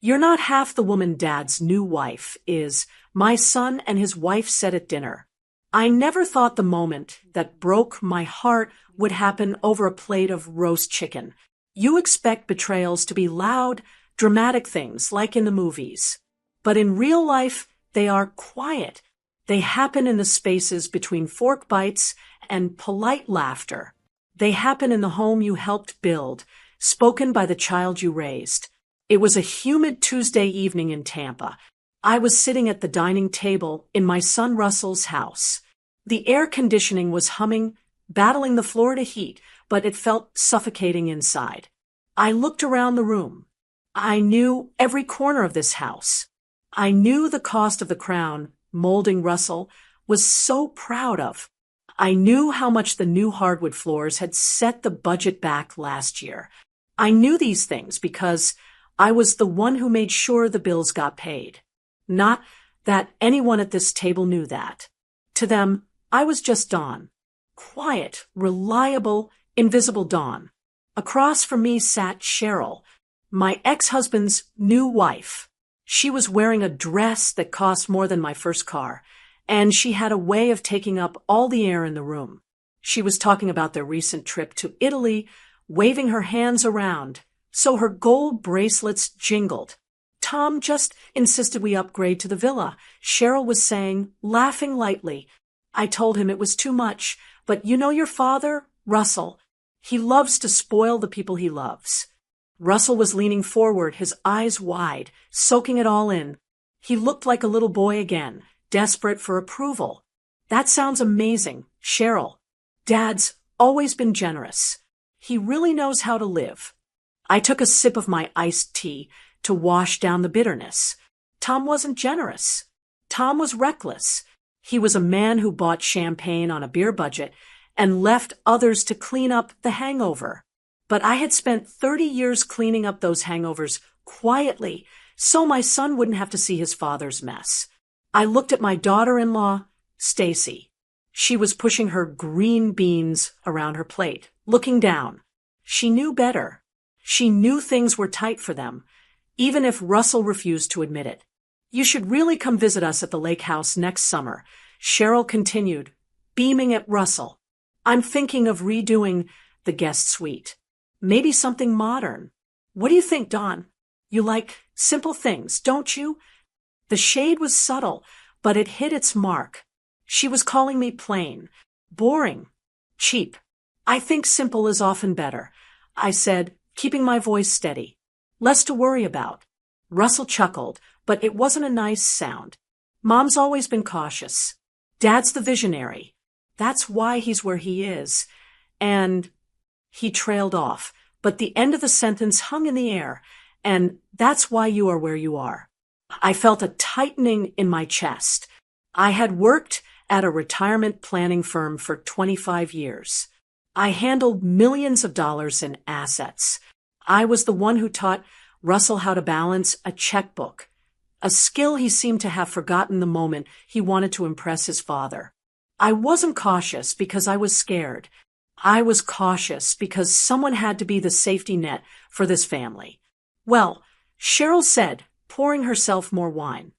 "You're not half the woman Dad's new wife is," my son and his wife said at dinner. I never thought the moment that broke my heart would happen over a plate of roast chicken. You expect betrayals to be loud, dramatic things like in the movies. But in real life, they are quiet. They happen in the spaces between fork bites and polite laughter. They happen in the home you helped build, spoken by the child you raised. It was a humid Tuesday evening in Tampa. I was sitting at the dining table in my son Russell's house. The air conditioning was humming, battling the Florida heat, but it felt suffocating inside. I looked around the room. I knew every corner of this house. I knew the cost of the crown molding Russell was so proud of. I knew how much the new hardwood floors had set the budget back last year. I knew these things because I was the one who made sure the bills got paid. Not that anyone at this table knew that. To them, I was just Dawn. Quiet, reliable, invisible Dawn. Across from me sat Cheryl, my ex-husband's new wife. She was wearing a dress that cost more than my first car, and she had a way of taking up all the air in the room. She was talking about their recent trip to Italy, waving her hands around, so her gold bracelets jingled. "Tom just insisted we upgrade to the villa," Cheryl was saying, laughing lightly. I told him it was too much, but you know your father, Russell. He loves to spoil the people he loves. Russell was leaning forward, his eyes wide, soaking it all in. He looked like a little boy again, desperate for approval. "That sounds amazing, Cheryl. Dad's always been generous. He really knows how to live." I took a sip of my iced tea to wash down the bitterness. Tom wasn't generous. Tom was reckless. He was a man who bought champagne on a beer budget and left others to clean up the hangover. But I had spent 30 years cleaning up those hangovers quietly, so my son wouldn't have to see his father's mess. I looked at my daughter-in-law, Stacy. She was pushing her green beans around her plate, looking down. She knew better. She knew things were tight for them, even if Russell refused to admit it. "You should really come visit us at the lake house next summer," Cheryl continued, beaming at Russell. "I'm thinking of redoing the guest suite. Maybe something modern. What do you think, Dawn? You like simple things, don't you?" The shade was subtle, but it hit its mark. She was calling me plain, boring, cheap. "I think simple is often better," I said, keeping my voice steady. "Less to worry about." Russell chuckled, but it wasn't a nice sound. "Mom's always been cautious. Dad's the visionary. That's why he's where he is." And he trailed off, but the end of the sentence hung in the air. "And that's why you are where you are." I felt a tightening in my chest. I had worked at a retirement planning firm for 25 years. I handled millions of dollars in assets. I was the one who taught Russell how to balance a checkbook, a skill he seemed to have forgotten the moment he wanted to impress his father. I wasn't cautious because I was scared. I was cautious because someone had to be the safety net for this family. "Well," Cheryl said, pouring herself more wine,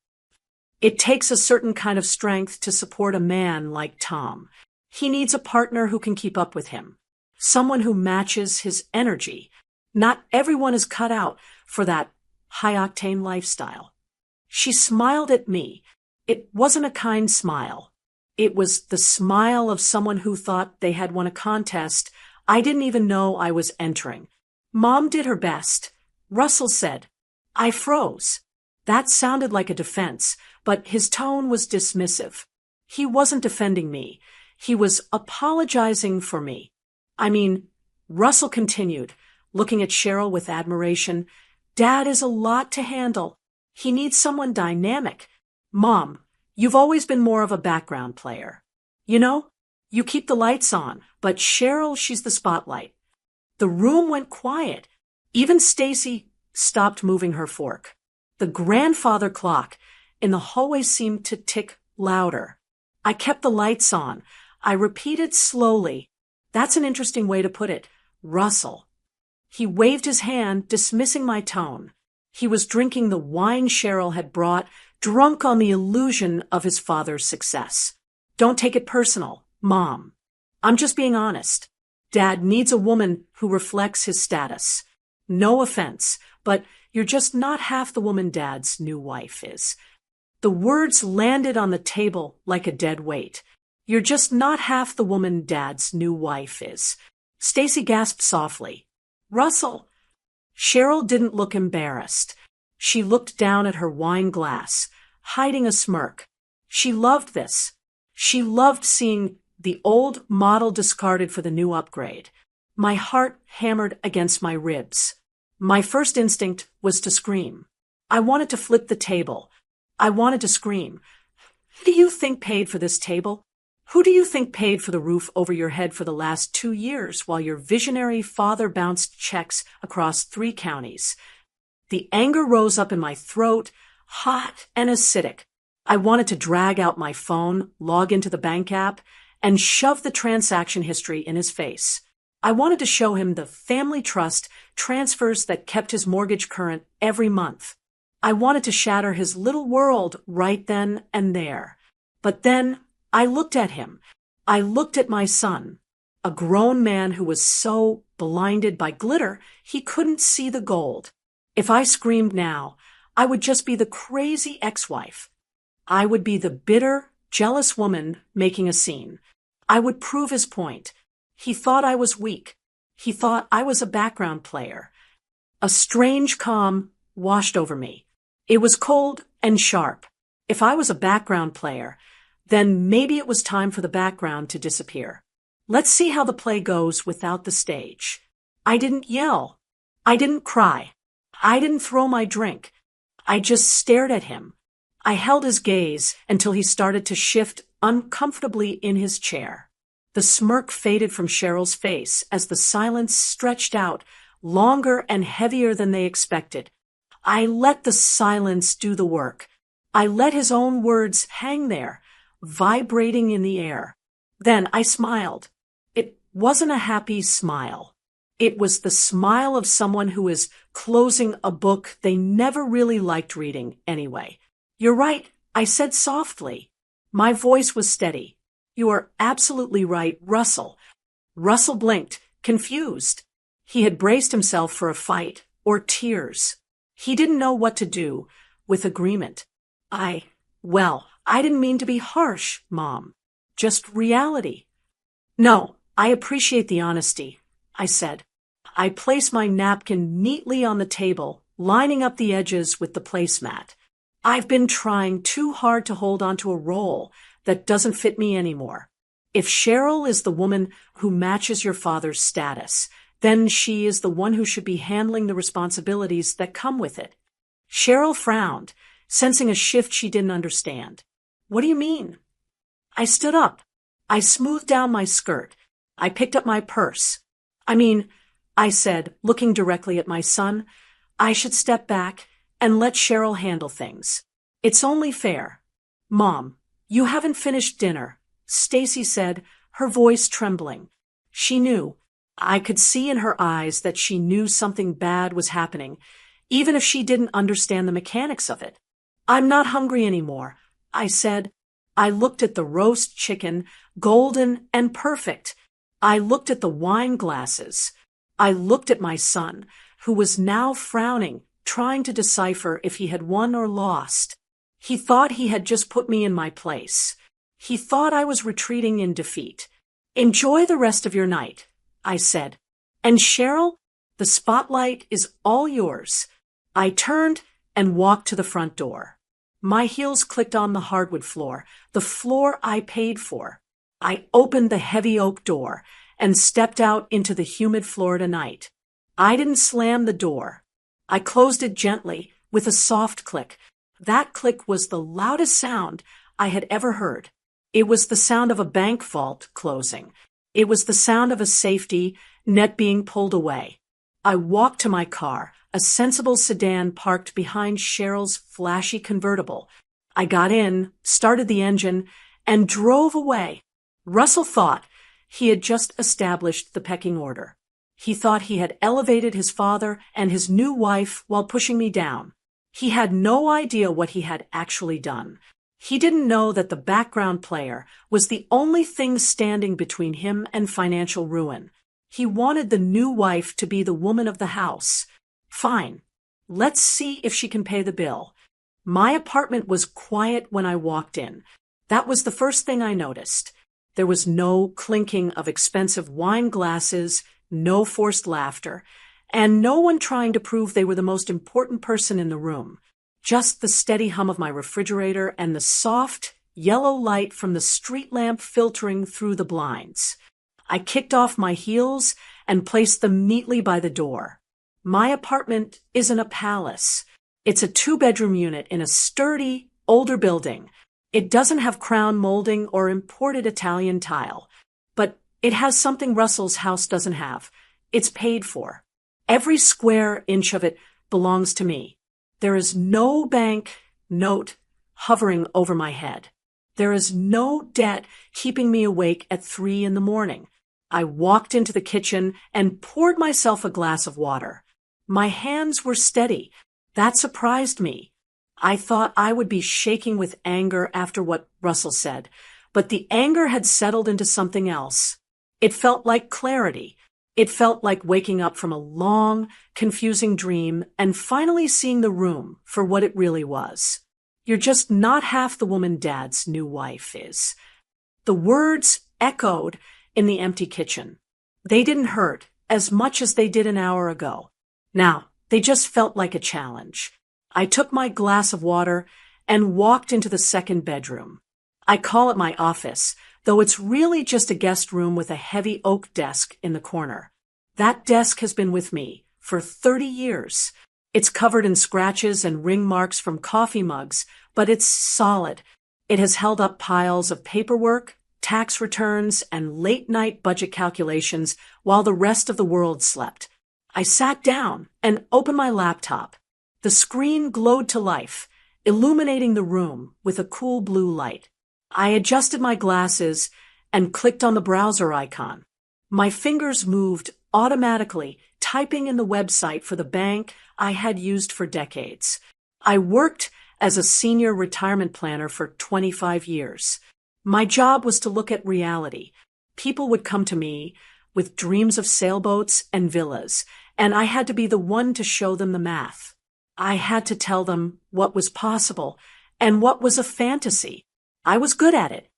"it takes a certain kind of strength to support a man like Tom. He needs a partner who can keep up with him, someone who matches his energy. Not everyone is cut out for that high-octane lifestyle." She smiled at me. It wasn't a kind smile. It was the smile of someone who thought they had won a contest I didn't even know I was entering. "Mom did her best," Russell said. I froze. That sounded like a defense, but his tone was dismissive. He wasn't defending me. He was apologizing for me. Russell continued, looking at Cheryl with admiration. "Dad is a lot to handle. He needs someone dynamic. Mom, you've always been more of a background player. You know, you keep the lights on, but Cheryl, she's the spotlight." The room went quiet. Even Stacy stopped moving her fork. The grandfather clock in the hallway seemed to tick louder. I kept the lights on. I repeated slowly, "That's an interesting way to put it, Russell." He waved his hand, dismissing my tone. He was drinking the wine Cheryl had brought, drunk on the illusion of his father's success. Don't take it personal, Mom. I'm just being honest. Dad needs a woman who reflects his status. No offense, but you're just not half the woman Dad's new wife is. The words landed on the table like a dead weight. You're just not half the woman Dad's new wife is. Stacy gasped softly. Russell. Cheryl didn't look embarrassed. She looked down at her wine glass, hiding a smirk. She loved this. She loved seeing the old model discarded for the new upgrade. My heart hammered against my ribs. My first instinct was to scream. I wanted to flip the table. I wanted to scream. Who do you think paid for this table? Who do you think paid for the roof over your head for the last 2 years while your visionary father bounced checks across 3 counties? The anger rose up in my throat, hot and acidic. I wanted to drag out my phone, log into the bank app, and shove the transaction history in his face. I wanted to show him the family trust transfers that kept his mortgage current every month. I wanted to shatter his little world right then and there. But then I looked at him. I looked at my son, a grown man who was so blinded by glitter he couldn't see the gold. If I screamed now, I would just be the crazy ex-wife. I would be the bitter, jealous woman making a scene. I would prove his point. He thought I was weak. He thought I was a background player. A strange calm washed over me. It was cold and sharp. If I was a background player, then maybe it was time for the background to disappear. Let's see how the play goes without the stage. I didn't yell. I didn't cry. I didn't throw my drink. I just stared at him. I held his gaze until he started to shift uncomfortably in his chair. The smirk faded from Cheryl's face as the silence stretched out, longer and heavier than they expected. I let the silence do the work. I let his own words hang there, vibrating in the air. Then I smiled. It wasn't a happy smile. It was the smile of someone who is closing a book they never really liked reading anyway. You're right, I said softly. My voice was steady. You are absolutely right, Russell. Russell blinked, confused. He had braced himself for a fight or tears. He didn't know what to do with agreement. I didn't mean to be harsh, Mom. Just reality. No, I appreciate the honesty, I said. I placed my napkin neatly on the table, lining up the edges with the placemat. I've been trying too hard to hold onto a role that doesn't fit me anymore. If Cheryl is the woman who matches your father's status, then she is the one who should be handling the responsibilities that come with it. Cheryl frowned, sensing a shift she didn't understand. What do you mean? I stood up. I smoothed down my skirt. I picked up my purse. I said, looking directly at my son, I should step back and let Cheryl handle things. It's only fair. Mom, you haven't finished dinner, Stacy said, her voice trembling. She knew. I could see in her eyes that she knew something bad was happening, even if she didn't understand the mechanics of it. I'm not hungry anymore, I said. I looked at the roast chicken, golden and perfect. I looked at the wine glasses. I looked at my son, who was now frowning, trying to decipher if he had won or lost. He thought he had just put me in my place. He thought I was retreating in defeat. Enjoy the rest of your night, I said. And Cheryl, the spotlight is all yours. I turned and walked to the front door. My heels clicked on the hardwood floor, the floor I paid for. I opened the heavy oak door and stepped out into the humid Florida night. I didn't slam the door. I closed it gently with a soft click. That click was the loudest sound I had ever heard. It was the sound of a bank vault closing. It was the sound of a safety net being pulled away. I walked to my car, a sensible sedan parked behind Cheryl's flashy convertible. I got in, started the engine, and drove away. Russell thought he had just established the pecking order. He thought he had elevated his father and his new wife while pushing me down. He had no idea what he had actually done. He didn't know that the background player was the only thing standing between him and financial ruin. He wanted the new wife to be the woman of the house. Fine. Let's see if she can pay the bill. My apartment was quiet when I walked in. That was the first thing I noticed. There was no clinking of expensive wine glasses, no forced laughter, and no one trying to prove they were the most important person in the room. Just the steady hum of my refrigerator and the soft, yellow light from the street lamp filtering through the blinds. I kicked off my heels and placed them neatly by the door. My apartment isn't a palace. It's a 2-bedroom unit in a sturdy, older building. It doesn't have crown molding or imported Italian tile, but it has something Russell's house doesn't have. It's paid for. Every square inch of it belongs to me. There is no bank note hovering over my head. There is no debt keeping me awake at 3 a.m. I walked into the kitchen and poured myself a glass of water. My hands were steady. That surprised me. I thought I would be shaking with anger after what Russell said, but the anger had settled into something else. It felt like clarity. It felt like waking up from a long, confusing dream and finally seeing the room for what it really was. You're just not half the woman Dad's new wife is. The words echoed in the empty kitchen. They didn't hurt as much as they did an hour ago. Now, they just felt like a challenge. I took my glass of water and walked into the second bedroom. I call it my office, though it's really just a guest room with a heavy oak desk in the corner. That desk has been with me for 30 years. It's covered in scratches and ring marks from coffee mugs, but it's solid. It has held up piles of paperwork, tax returns, and late-night budget calculations while the rest of the world slept. I sat down and opened my laptop. The screen glowed to life, illuminating the room with a cool blue light. I adjusted my glasses and clicked on the browser icon. My fingers moved automatically, typing in the website for the bank I had used for decades. I worked as a senior retirement planner for 25 years. My job was to look at reality. People would come to me with dreams of sailboats and villas, and I had to be the one to show them the math. I had to tell them what was possible and what was a fantasy. I was good at it.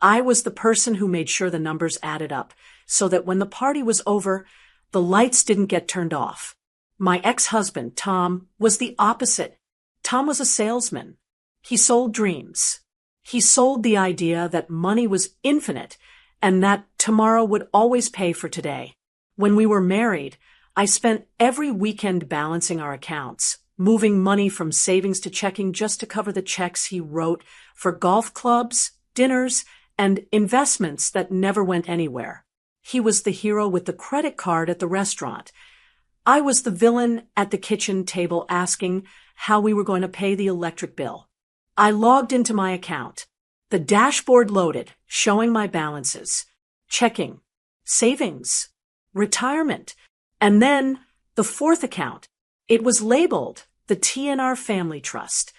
I was the person who made sure the numbers added up so that when the party was over, the lights didn't get turned off. My ex-husband, Tom, was the opposite. Tom was a salesman. He sold dreams. He sold the idea that money was infinite and that tomorrow would always pay for today. When we were married, I spent every weekend balancing our accounts, moving money from savings to checking just to cover the checks he wrote for golf clubs, dinners, and investments that never went anywhere. He was the hero with the credit card at the restaurant. I was the villain at the kitchen table asking how we were going to pay the electric bill. I logged into my account. The dashboard loaded, showing my balances, checking, savings, retirement, and then the fourth account. It was labeled the T&R Family Trust.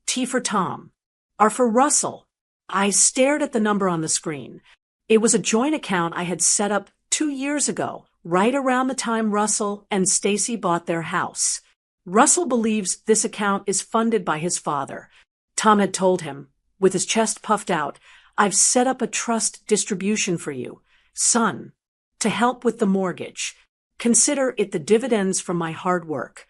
T for Tom, R for Russell. I stared at the number on the screen. It was a joint account I had set up 2 years ago, right around the time Russell and Stacy bought their house. Russell believes this account is funded by his father. Tom had told him, with his chest puffed out, "I've set up a trust distribution for you, son, to help with the mortgage. Consider it the dividends from my hard work."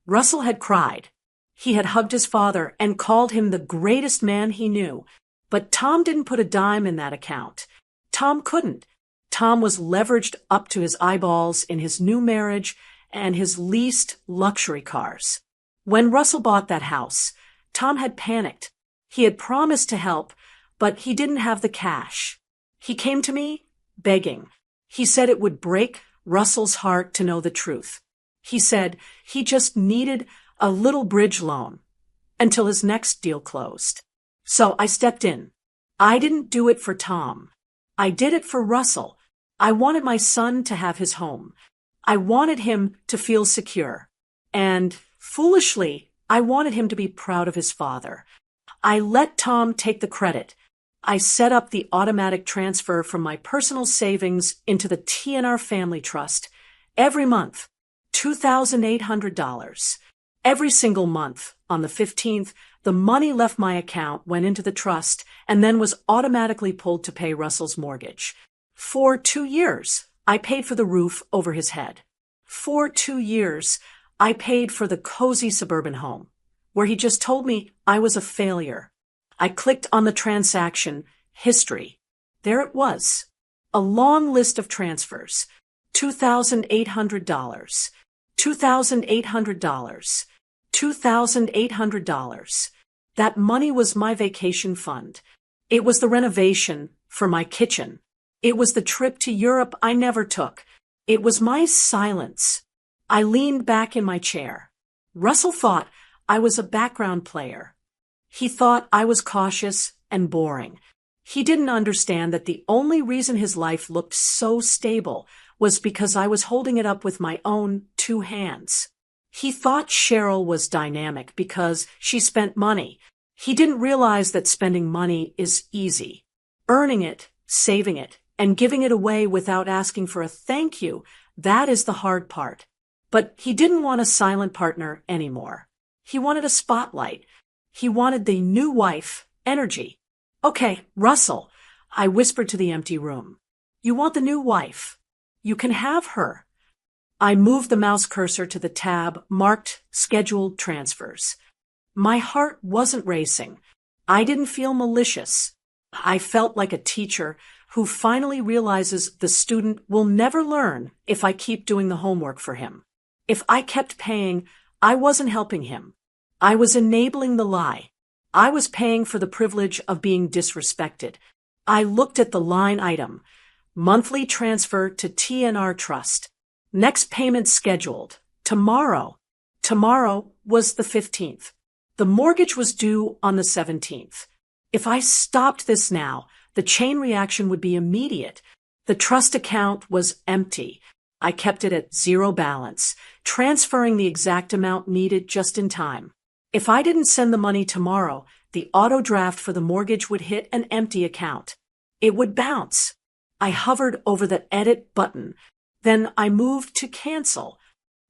Russell had cried. He had hugged his father and called him the greatest man he knew. But Tom didn't put a dime in that account. Tom couldn't. Tom was leveraged up to his eyeballs in his new marriage and his leased luxury cars. When Russell bought that house, Tom had panicked. He had promised to help, but he didn't have the cash. He came to me, begging. He said it would break Russell's heart to know the truth. He said he just needed a little bridge loan until his next deal closed. So I stepped in. I didn't do it for Tom. I did it for Russell. I wanted my son to have his home. I wanted him to feel secure. And, foolishly, I wanted him to be proud of his father. I let Tom take the credit. I set up the automatic transfer from my personal savings into the TNR Family Trust every month, $2,800. Every single month, on the 15th, the money left my account, went into the trust, and then was automatically pulled to pay Russell's mortgage. For 2 years, I paid for the roof over his head. For 2 years, I paid for the cozy suburban home, where he just told me I was a failure. I clicked on the transaction history. There it was. A long list of transfers. $2,800. $2,800. $2,800. That money was my vacation fund. It was the renovation for my kitchen. It was the trip to Europe I never took. It was my silence. I leaned back in my chair. Russell thought I was a background player. He thought I was cautious and boring. He didn't understand that the only reason his life looked so stable was because I was holding it up with my own 2 hands. He thought Cheryl was dynamic because she spent money. He didn't realize that spending money is easy. Earning it, saving it, and giving it away without asking for a thank you, that is the hard part. But he didn't want a silent partner anymore. He wanted a spotlight. He wanted the new wife energy. Okay, Russell, I whispered to the empty room. You want the new wife. You can have her. I moved the mouse cursor to the tab marked Scheduled Transfers. My heart wasn't racing. I didn't feel malicious. I felt like a teacher who finally realizes the student will never learn if I keep doing the homework for him. If I kept paying, I wasn't helping him. I was enabling the lie. I was paying for the privilege of being disrespected. I looked at the line item, monthly transfer to TNR Trust. Next payment scheduled. Tomorrow. Tomorrow was the 15th. The mortgage was due on the 17th. If I stopped this now, the chain reaction would be immediate. The trust account was empty. I kept it at 0 balance, transferring the exact amount needed just in time. If I didn't send the money tomorrow, the auto draft for the mortgage would hit an empty account. It would bounce. I hovered over the edit button. Then I moved to cancel.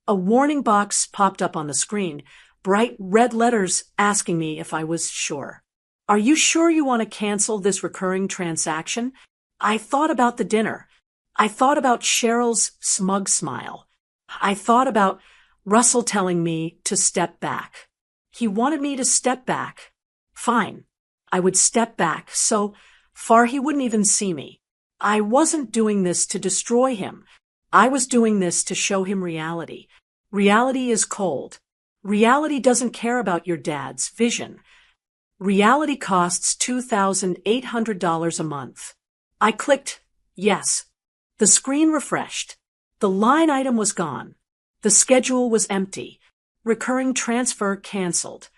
A warning box popped up on the screen, bright red letters asking me if I was sure. Are you sure you want to cancel this recurring transaction? I thought about the dinner. I thought about Cheryl's smug smile. I thought about Russell telling me to step back. He wanted me to step back. Fine. I would step back so far he wouldn't even see me. I wasn't doing this to destroy him. I was doing this to show him reality. Reality is cold. Reality doesn't care about your dad's vision. Reality costs $2,800 a month. I clicked yes. The screen refreshed. The line item was gone. The schedule was empty. Recurring transfer canceled.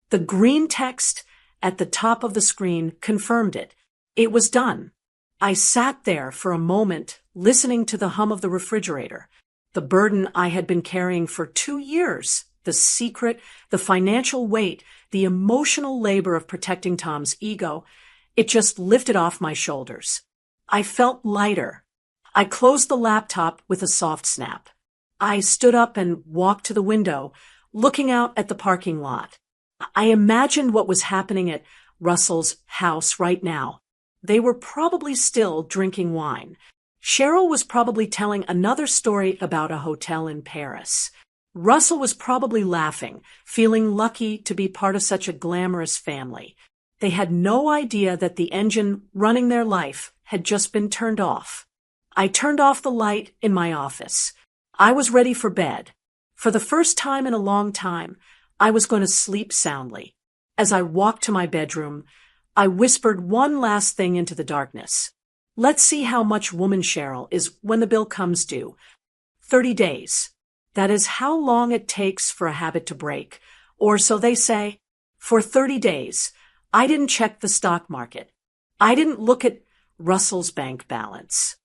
The green text at the top of the screen confirmed it. It was done. I sat there for a moment, listening to the hum of the refrigerator. The burden I had been carrying for 2 years, the secret, the financial weight, the emotional labor of protecting Tom's ego, it just lifted off my shoulders. I felt lighter. I closed the laptop with a soft snap. I stood up and walked to the window, looking out at the parking lot. I imagined what was happening at Russell's house right now. They were probably still drinking wine. Cheryl was probably telling another story about a hotel in Paris. Russell was probably laughing, feeling lucky to be part of such a glamorous family. They had no idea that the engine running their life had just been turned off. I turned off the light in my office. I was ready for bed. For the first time in a long time, I was going to sleep soundly. As I walked to my bedroom, I whispered one last thing into the darkness. Let's see how much woman Cheryl is when the bill comes due. 30 days. That is how long it takes for a habit to break. Or so they say. For 30 days, I didn't check the stock market. I didn't look at Russell's bank balance.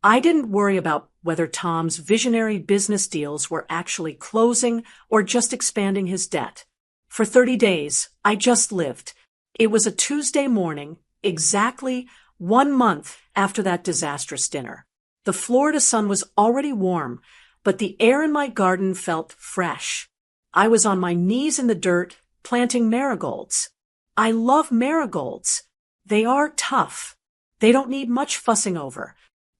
I didn't worry about whether Tom's visionary business deals were actually closing or just expanding his debt. For 30 days, I just lived. It was a Tuesday morning, exactly 1 month after that disastrous dinner. The Florida sun was already warm, but the air in my garden felt fresh. I was on my knees in the dirt, planting marigolds. I love marigolds. They are tough. They don't need much fussing over.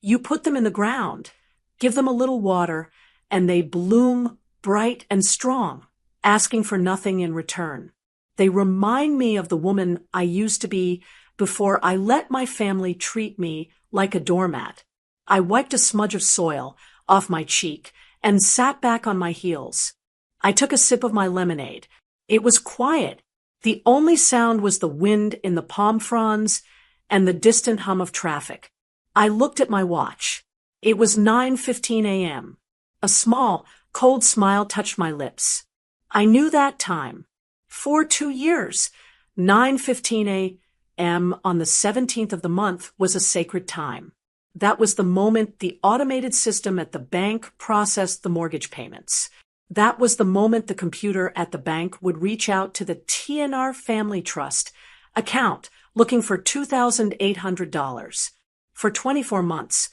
You put them in the ground, give them a little water, and they bloom bright and strong, asking for nothing in return. They remind me of the woman I used to be before I let my family treat me like a doormat. I wiped a smudge of soil off my cheek and sat back on my heels. I took a sip of my lemonade. It was quiet. The only sound was the wind in the palm fronds and the distant hum of traffic. I looked at my watch. It was 9:15 a.m. A small, cold smile touched my lips. I knew that time. For 2 years, 9:15 a.m. on the 17th of the month was a sacred time. That was the moment the automated system at the bank processed the mortgage payments. That was the moment the computer at the bank would reach out to the TNR Family Trust account looking for $2,800. For 24 months,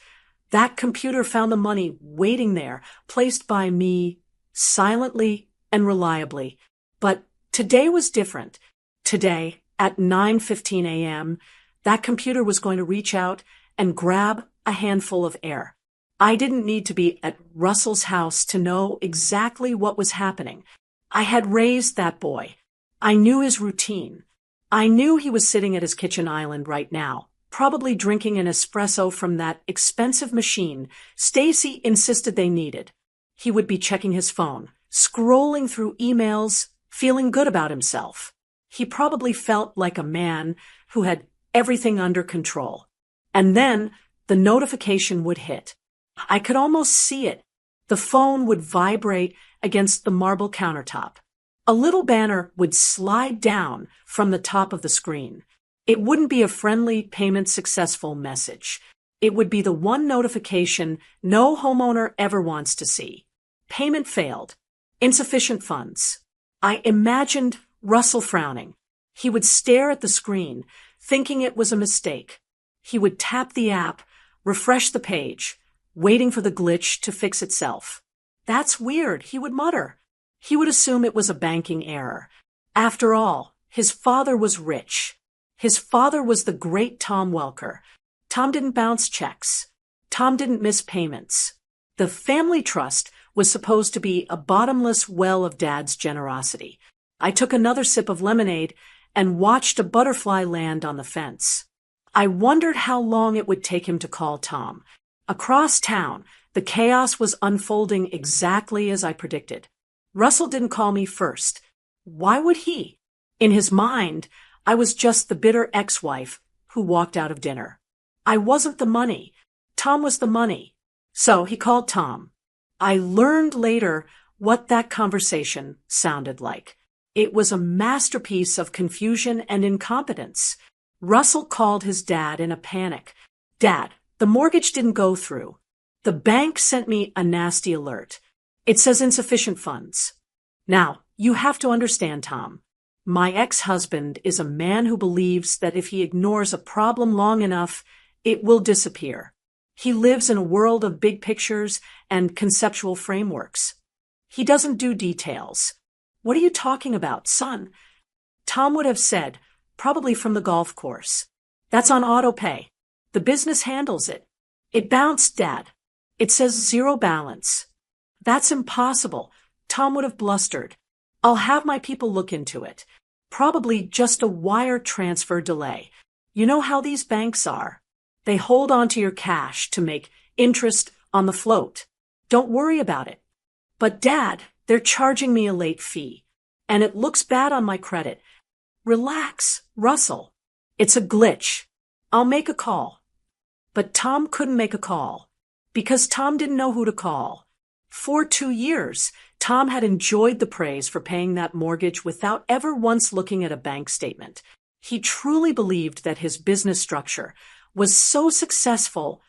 that computer found the money waiting there, placed by me silently and reliably. But today was different. Today, at 9:15 a.m., that computer was going to reach out and grab a handful of air. I didn't need to be at Russell's house to know exactly what was happening. I had raised that boy. I knew his routine. I knew he was sitting at his kitchen island right now, probably drinking an espresso from that expensive machine Stacy insisted they needed. He would be checking his phone, scrolling through emails, feeling good about himself. He probably felt like a man who had everything under control. And then the notification would hit. I could almost see it. The phone would vibrate against the marble countertop. A little banner would slide down from the top of the screen. It wouldn't be a friendly payment successful message. It would be the one notification no homeowner ever wants to see. Payment failed. Insufficient funds. I imagined Russell frowning. He would stare at the screen, thinking it was a mistake. He would tap the app, refresh the page, waiting for the glitch to fix itself. That's weird, he would mutter. He would assume it was a banking error. After all, his father was rich. His father was the great Tom Welker. Tom didn't bounce checks. Tom didn't miss payments. The family trust was supposed to be a bottomless well of Dad's generosity. I took another sip of lemonade and watched a butterfly land on the fence. I wondered how long it would take him to call Tom. Across town, the chaos was unfolding exactly as I predicted. Russell didn't call me first. Why would he? In his mind, I was just the bitter ex-wife who walked out of dinner. I wasn't the money. Tom was the money. So he called Tom. I learned later what that conversation sounded like. It was a masterpiece of confusion and incompetence. Russell called his dad in a panic. Dad, the mortgage didn't go through. The bank sent me a nasty alert. It says insufficient funds. Now, you have to understand, Tom. My ex-husband is a man who believes that if he ignores a problem long enough, it will disappear. He lives in a world of big pictures and conceptual frameworks. He doesn't do details. What are you talking about, son? Tom would have said, probably from the golf course. That's on auto pay. The business handles it. It bounced, Dad. It says zero balance. That's impossible. Tom would have blustered. I'll have my people look into it. Probably just a wire transfer delay. You know how these banks are. They hold on to your cash to make interest on the float. Don't worry about it. But Dad, they're charging me a late fee. And it looks bad on my credit. Relax, Russell. It's a glitch. I'll make a call. But Tom couldn't make a call. Because Tom didn't know who to call. For 2 years, Tom had enjoyed the praise for paying that mortgage without ever once looking at a bank statement. He truly believed that his business structure was so successful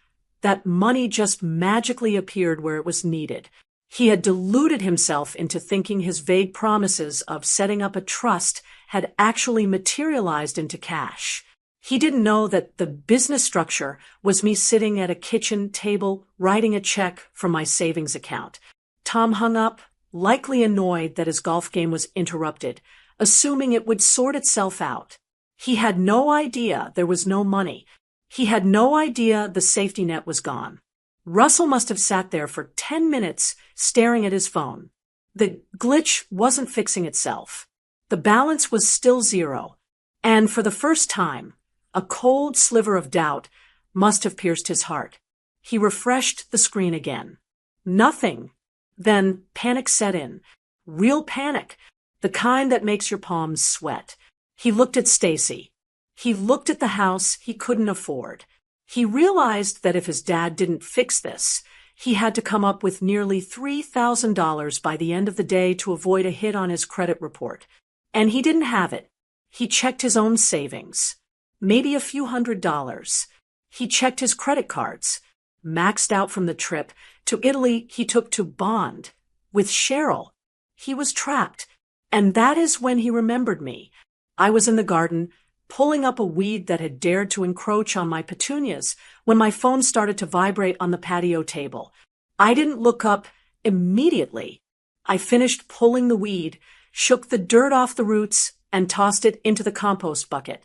that money just magically appeared where it was needed. He had deluded himself into thinking his vague promises of setting up a trust had actually materialized into cash. He didn't know that the business structure was me sitting at a kitchen table writing a check from my savings account. Tom hung up, likely annoyed that his golf game was interrupted, assuming it would sort itself out. He had no idea there was no money. He had no idea the safety net was gone. Russell must have sat there for 10 minutes staring at his phone. The glitch wasn't fixing itself. The balance was still zero. And for the first time, a cold sliver of doubt must have pierced his heart. He refreshed the screen again. Nothing. Then panic set in. Real panic. The kind that makes your palms sweat. He looked at Stacy. He looked at the house he couldn't afford. He realized that if his dad didn't fix this, he had to come up with nearly $3,000 by the end of the day to avoid a hit on his credit report. And he didn't have it. He checked his own savings. Maybe a few $100s. He checked his credit cards. Maxed out from the trip to Italy he took to bond with Cheryl. He was trapped. And that is when he remembered me. I was in the garden, pulling up a weed that had dared to encroach on my petunias when my phone started to vibrate on the patio table. I didn't look up immediately. I finished pulling the weed, shook the dirt off the roots, and tossed it into the compost bucket.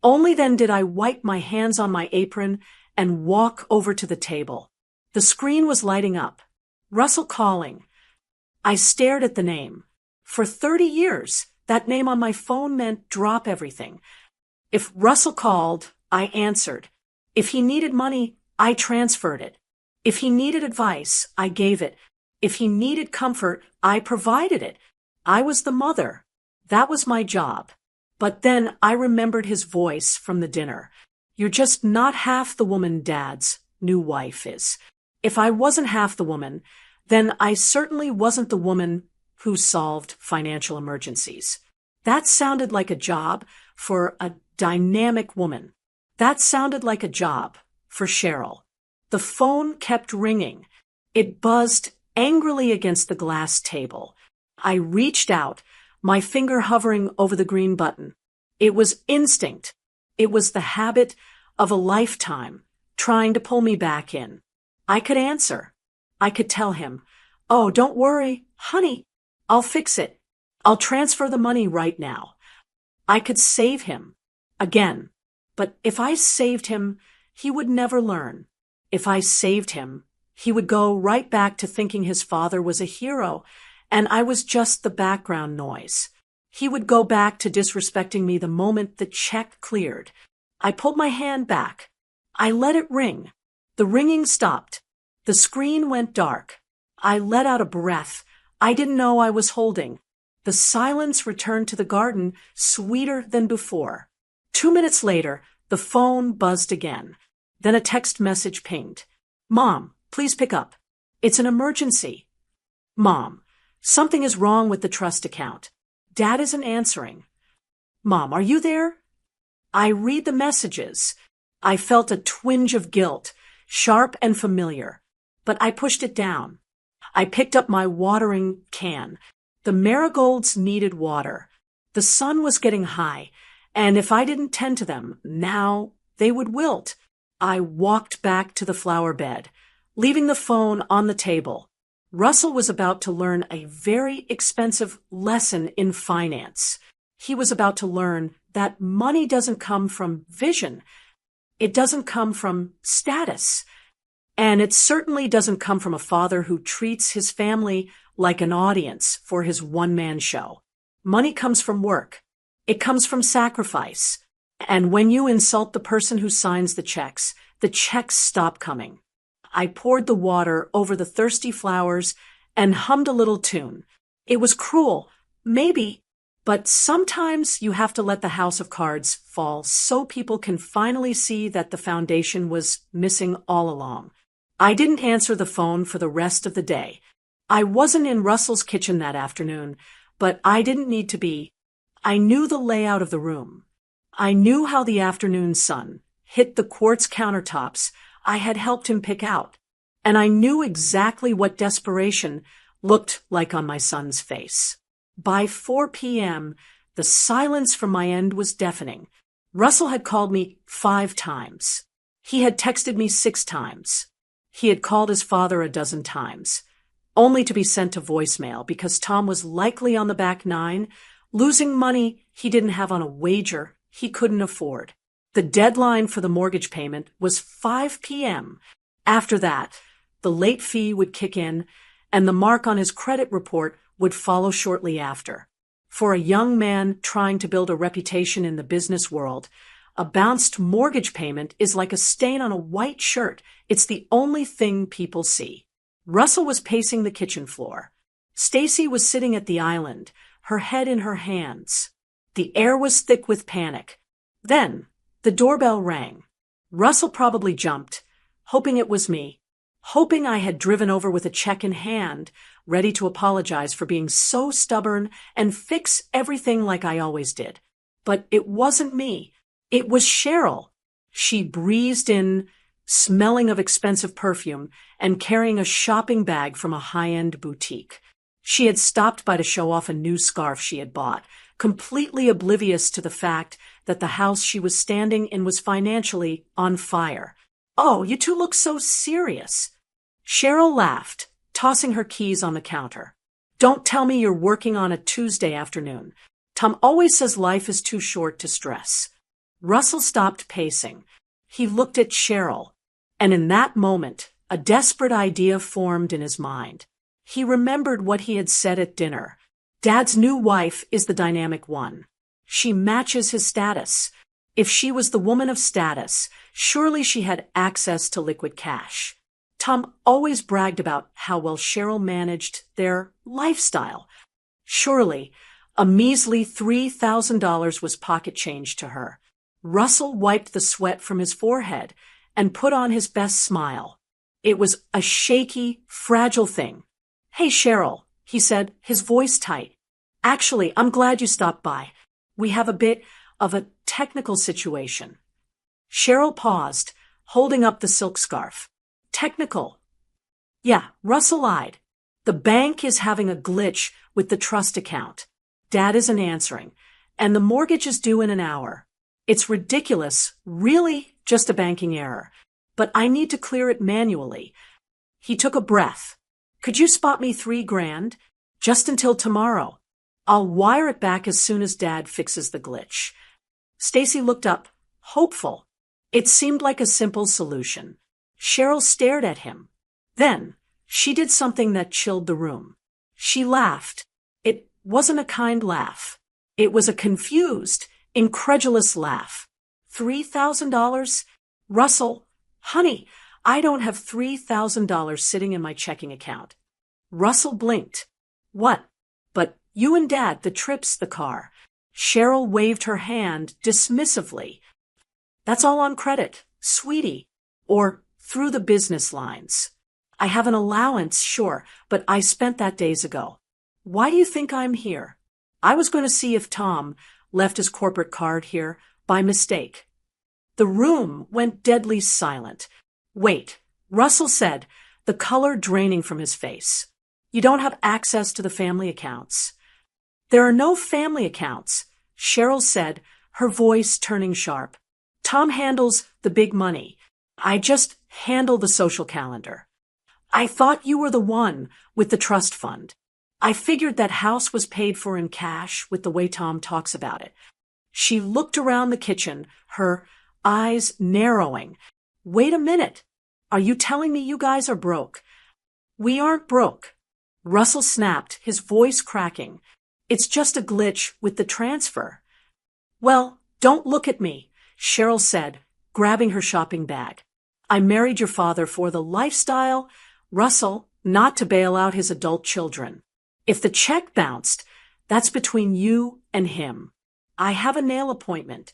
Only then did I wipe my hands on my apron and walk over to the table. The screen was lighting up. Russell calling. I stared at the name. For 30 years, that name on my phone meant drop everything. If Russell called, I answered. If he needed money, I transferred it. If he needed advice, I gave it. If he needed comfort, I provided it. I was the mother. That was my job. But then I remembered his voice from the dinner. You're just not half the woman Dad's new wife is. If I wasn't half the woman, then I certainly wasn't the woman who solved financial emergencies. That sounded like a job for a dynamic woman. That sounded like a job for Cheryl. The phone kept ringing. It buzzed angrily against the glass table. I reached out, my finger hovering over the green button. It was instinct. It was the habit of a lifetime trying to pull me back in. I could answer. I could tell him, "Oh, don't worry, honey. I'll fix it. I'll transfer the money right now." I could save him. Again. But if I saved him, he would never learn. If I saved him, he would go right back to thinking his father was a hero, and I was just the background noise. He would go back to disrespecting me the moment the check cleared. I pulled my hand back. I let it ring. The ringing stopped. The screen went dark. I let out a breath I didn't know I was holding. The silence returned to the garden, sweeter than before. 2 minutes later, the phone buzzed again. Then a text message pinged. "Mom, please pick up. It's an emergency." "Mom, something is wrong with the trust account. Dad isn't answering." "Mom, are you there?" I read the messages. I felt a twinge of guilt, sharp and familiar, but I pushed it down. I picked up my watering can. The marigolds needed water. The sun was getting high, and if I didn't tend to them now, they would wilt. I walked back to the flower bed, leaving the phone on the table. Russell was about to learn a very expensive lesson in finance. He was about to learn that money doesn't come from vision. It doesn't come from status. And it certainly doesn't come from a father who treats his family like an audience for his one-man show. Money comes from work. It comes from sacrifice. And when you insult the person who signs the checks stop coming. I poured the water over the thirsty flowers and hummed a little tune. It was cruel, maybe, but sometimes you have to let the house of cards fall so people can finally see that the foundation was missing all along. I didn't answer the phone for the rest of the day. I wasn't in Russell's kitchen that afternoon, but I didn't need to be. I knew the layout of the room. I knew how the afternoon sun hit the quartz countertops I had helped him pick out. And I knew exactly what desperation looked like on my son's face. By 4 p.m., the silence from my end was deafening. Russell had called me 5 times. He had texted me 6 times. He had called his father a dozen times, only to be sent to voicemail because Tom was likely on the back nine, losing money he didn't have on a wager he couldn't afford. The deadline for the mortgage payment was 5 p.m. After that, the late fee would kick in, and the mark on his credit report would follow shortly after. For a young man trying to build a reputation in the business world, a bounced mortgage payment is like a stain on a white shirt. It's the only thing people see. Russell was pacing the kitchen floor. Stacy was sitting at the island, her head in her hands. The air was thick with panic. Then, the doorbell rang. Russell probably jumped, hoping it was me, hoping I had driven over with a check in hand, ready to apologize for being so stubborn and fix everything like I always did. But it wasn't me. It was Cheryl. She breezed in, smelling of expensive perfume and carrying a shopping bag from a high-end boutique. She had stopped by to show off a new scarf she had bought, completely oblivious to the fact that the house she was standing in was financially on fire. "Oh, you two look so serious." Cheryl laughed, tossing her keys on the counter. "Don't tell me you're working on a Tuesday afternoon. Tom always says life is too short to stress." Russell stopped pacing. He looked at Cheryl, and in that moment, a desperate idea formed in his mind. He remembered what he had said at dinner. Dad's new wife is the dynamic one. She matches his status. If she was the woman of status, surely she had access to liquid cash. Tom always bragged about how well Cheryl managed their lifestyle. Surely, a measly $3,000 was pocket change to her. Russell wiped the sweat from his forehead and put on his best smile. It was a shaky, fragile thing. "Hey, Cheryl," he said, his voice tight. "Actually, I'm glad you stopped by. We have a bit of a technical situation." Cheryl paused, holding up the silk scarf. "Technical?" "Yeah," Russell lied. "The bank is having a glitch with the trust account. Dad isn't answering, and the mortgage is due in an hour. It's ridiculous, really just a banking error, but I need to clear it manually." He took a breath. "Could you spot me $3,000? Just until tomorrow. I'll wire it back as soon as Dad fixes the glitch." Stacy looked up, hopeful. It seemed like a simple solution. Cheryl stared at him. Then, she did something that chilled the room. She laughed. It wasn't a kind laugh. It was a confused, incredulous laugh. $3,000? Russell, honey, I don't have $3,000 sitting in my checking account. Russell blinked. "What? But you and Dad, the trips, the car." Cheryl waved her hand dismissively. "That's all on credit, sweetie, or through the business lines. I have an allowance, sure, but I spent that days ago. Why do you think I'm here? I was going to see if Tom left his corporate card here by mistake." The room went deadly silent. "Wait," Russell said, the color draining from his face. "You don't have access to the family accounts." "There are no family accounts," Cheryl said, her voice turning sharp. "Tom handles the big money. I just handle the social calendar. I thought you were the one with the trust fund. I figured that house was paid for in cash with the way Tom talks about it." She looked around the kitchen, her eyes narrowing. "Wait a minute. Are you telling me you guys are broke?" "We aren't broke," Russell snapped, his voice cracking. "It's just a glitch with the transfer." "Well, don't look at me," Cheryl said, grabbing her shopping bag. "I married your father for the lifestyle, Russell, not to bail out his adult children. If the check bounced, that's between you and him. I have a nail appointment."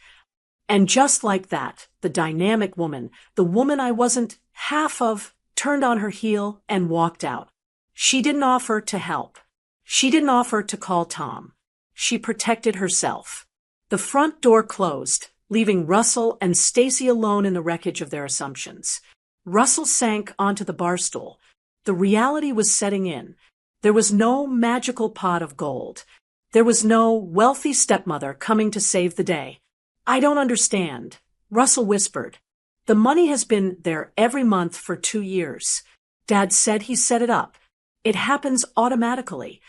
And just like that, the dynamic woman, the woman I wasn't half of, turned on her heel and walked out. She didn't offer to help. She didn't offer to call Tom. She protected herself. The front door closed, leaving Russell and Stacy alone in the wreckage of their assumptions. Russell sank onto the bar stool. The reality was setting in. There was no magical pot of gold. There was no wealthy stepmother coming to save the day. I don't understand, Russell whispered. The money has been there every month for 2 years. Dad said he set it up. It happens automatically.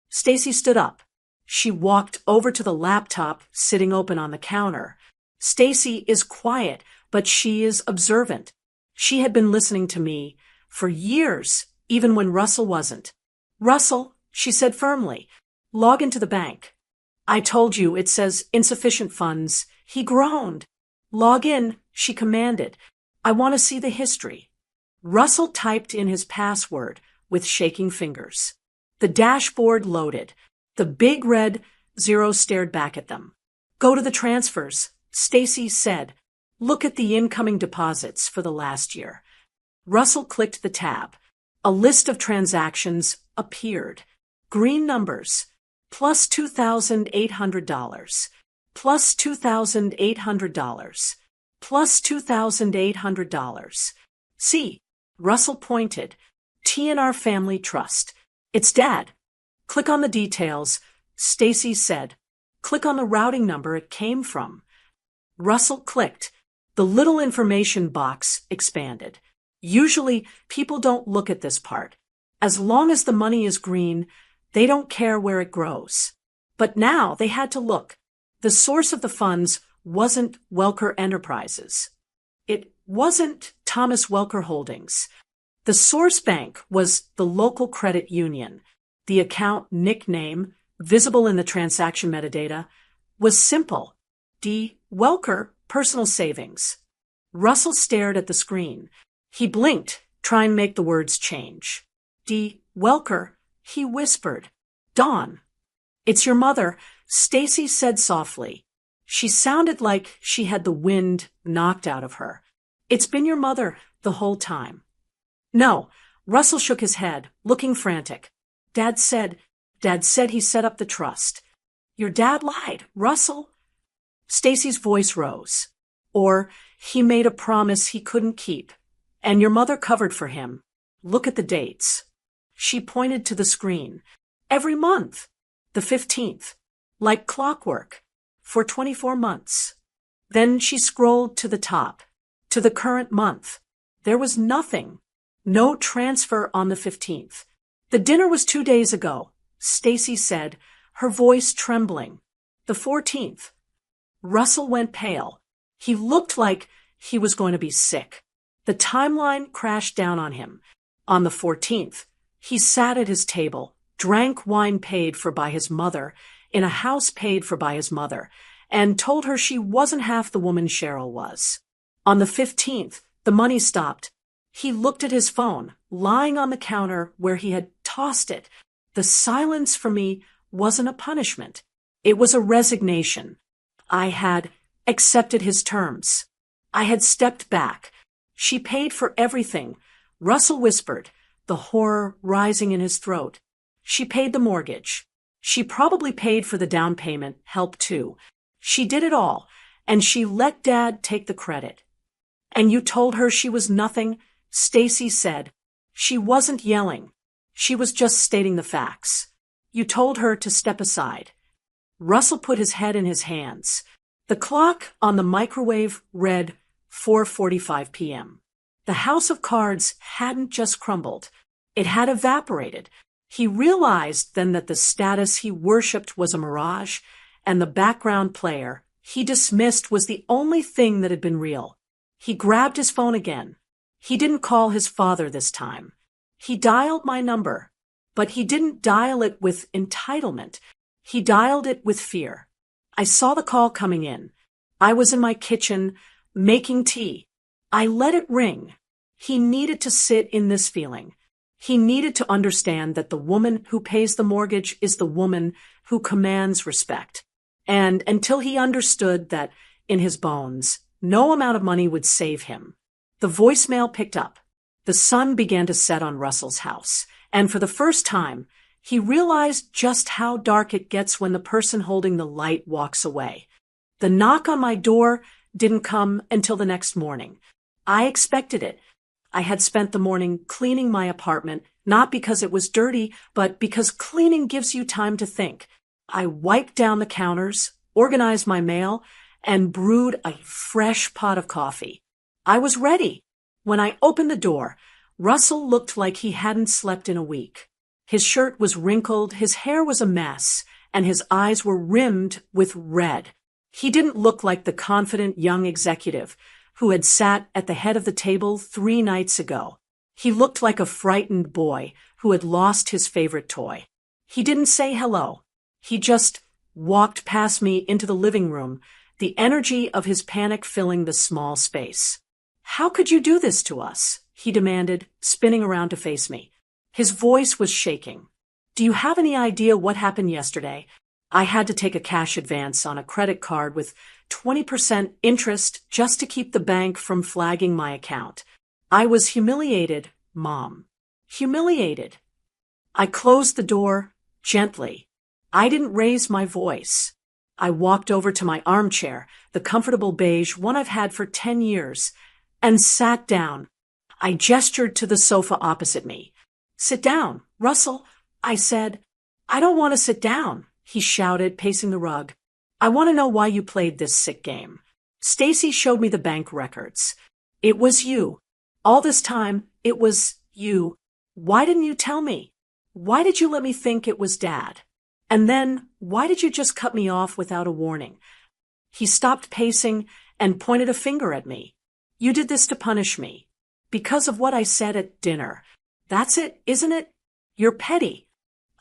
Stacy stood up. She walked over to the laptop sitting open on the counter. Stacy is quiet, but she is observant. She had been listening to me for years, even when Russell wasn't. Russell, she said firmly, log into the bank. I told you it says insufficient funds. He groaned. Log in, she commanded. I want to see the history. Russell typed in his password with shaking fingers. The dashboard loaded. The big red zero stared back at them. Go to the transfers, Stacy said. Look at the incoming deposits for the last year. Russell clicked the tab. A list of transactions appeared. Green numbers. Plus $2,800. Plus $2,800. Plus $2,800. See, Russell pointed. T&R Family Trust. It's Dad. Click on the details, Stacy said. Click on the routing number it came from. Russell clicked. The little information box expanded. Usually, people don't look at this part. As long as the money is green, they don't care where it grows. But now they had to look. The source of the funds wasn't Welker Enterprises. It wasn't Thomas Welker Holdings. The source bank was the local credit union. The account nickname, visible in the transaction metadata, was simple. D. Welker Personal Savings. Russell stared at the screen. He blinked, trying to make the words change. D. Welker, he whispered. Dawn. It's your mother, Stacy said softly. She sounded like she had the wind knocked out of her. It's been your mother the whole time. No, Russell shook his head, looking frantic. Dad said he set up the trust. Your dad lied, Russell. Stacy's voice rose. Or he made a promise he couldn't keep. And your mother covered for him. Look at the dates. She pointed to the screen. Every month. The 15th. Like clockwork. For 24 months. Then she scrolled to the top. To the current month. There was nothing. No transfer on the 15th. The dinner was 2 days ago, Stacy said, her voice trembling. The 14th. Russell went pale. He looked like he was going to be sick. The timeline crashed down on him. On the 14th, he sat at his table, drank wine paid for by his mother, in a house paid for by his mother, and told her she wasn't half the woman Cheryl was. On the 15th, the money stopped. He looked at his phone, lying on the counter where he had tossed it. The silence for me wasn't a punishment. It was a resignation. I had accepted his terms. I had stepped back. She paid for everything, Russell whispered, the horror rising in his throat. She paid the mortgage. She probably paid for the down payment, help too. She did it all, and she let Dad take the credit. And you told her she was nothing? Stacy said. She wasn't yelling. She was just stating the facts. You told her to step aside. Russell put his head in his hands. The clock on the microwave read 4:45 p.m. The house of cards hadn't just crumbled. It had evaporated. He realized then that the status he worshipped was a mirage, and the background player he dismissed was the only thing that had been real. He grabbed his phone again. He didn't call his father this time. He dialed my number, but he didn't dial it with entitlement. He dialed it with fear. I saw the call coming in. I was in my kitchen, making tea. I let it ring. He needed to sit in this feeling. He needed to understand that the woman who pays the mortgage is the woman who commands respect. And until he understood that, in his bones, no amount of money would save him. The voicemail picked up. The sun began to set on Russell's house, and for the first time, he realized just how dark it gets when the person holding the light walks away. The knock on my door didn't come until the next morning. I expected it. I had spent the morning cleaning my apartment, not because it was dirty, but because cleaning gives you time to think. I wiped down the counters, organized my mail, and brewed a fresh pot of coffee. I was ready. When I opened the door, Russell looked like he hadn't slept in a week. His shirt was wrinkled, his hair was a mess, and his eyes were rimmed with red. He didn't look like the confident young executive who had sat at the head of the table 3 nights ago. He looked like a frightened boy who had lost his favorite toy. He didn't say hello. He just walked past me into the living room, the energy of his panic filling the small space. "How could you do this to us?" he demanded, spinning around to face me. His voice was shaking. "Do you have any idea what happened yesterday? I had to take a cash advance on a credit card with 20% interest just to keep the bank from flagging my account. I was humiliated, Mom. Humiliated." I closed the door gently. I didn't raise my voice. I walked over to my armchair, the comfortable beige one I've had for 10 years, and sat down. I gestured to the sofa opposite me. "Sit down, Russell," I said. "I don't want to sit down," he shouted, pacing the rug. "I want to know why you played this sick game. Stacy showed me the bank records. It was you. All this time, it was you. Why didn't you tell me? Why did you let me think it was Dad? And then, why did you just cut me off without a warning?" He stopped pacing and pointed a finger at me. "You did this to punish me. Because of what I said at dinner. That's it, isn't it? You're petty."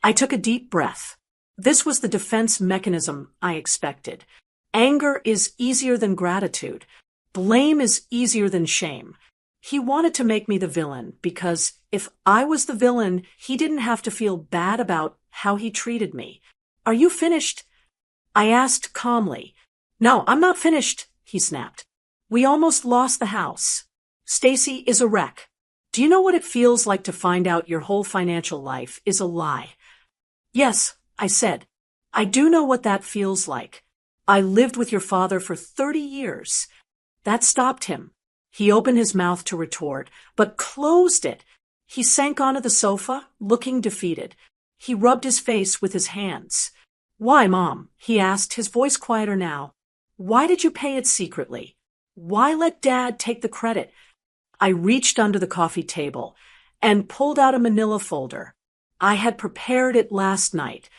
I took a deep breath. This was the defense mechanism I expected. Anger is easier than gratitude. Blame is easier than shame. He wanted to make me the villain because if I was the villain, he didn't have to feel bad about how he treated me. "Are you finished?" I asked calmly. "No, I'm not finished," he snapped. "We almost lost the house. Stacy is a wreck. Do you know what it feels like to find out your whole financial life is a lie?" "Yes," I said. "I do know what that feels like. I lived with your father for 30 years. That stopped him. He opened his mouth to retort, but closed it. He sank onto the sofa, looking defeated. He rubbed his face with his hands. "Why, Mom?" he asked, his voice quieter now. "Why did you pay it secretly? Why let Dad take the credit?" I reached under the coffee table and pulled out a manila folder. I had prepared it last night.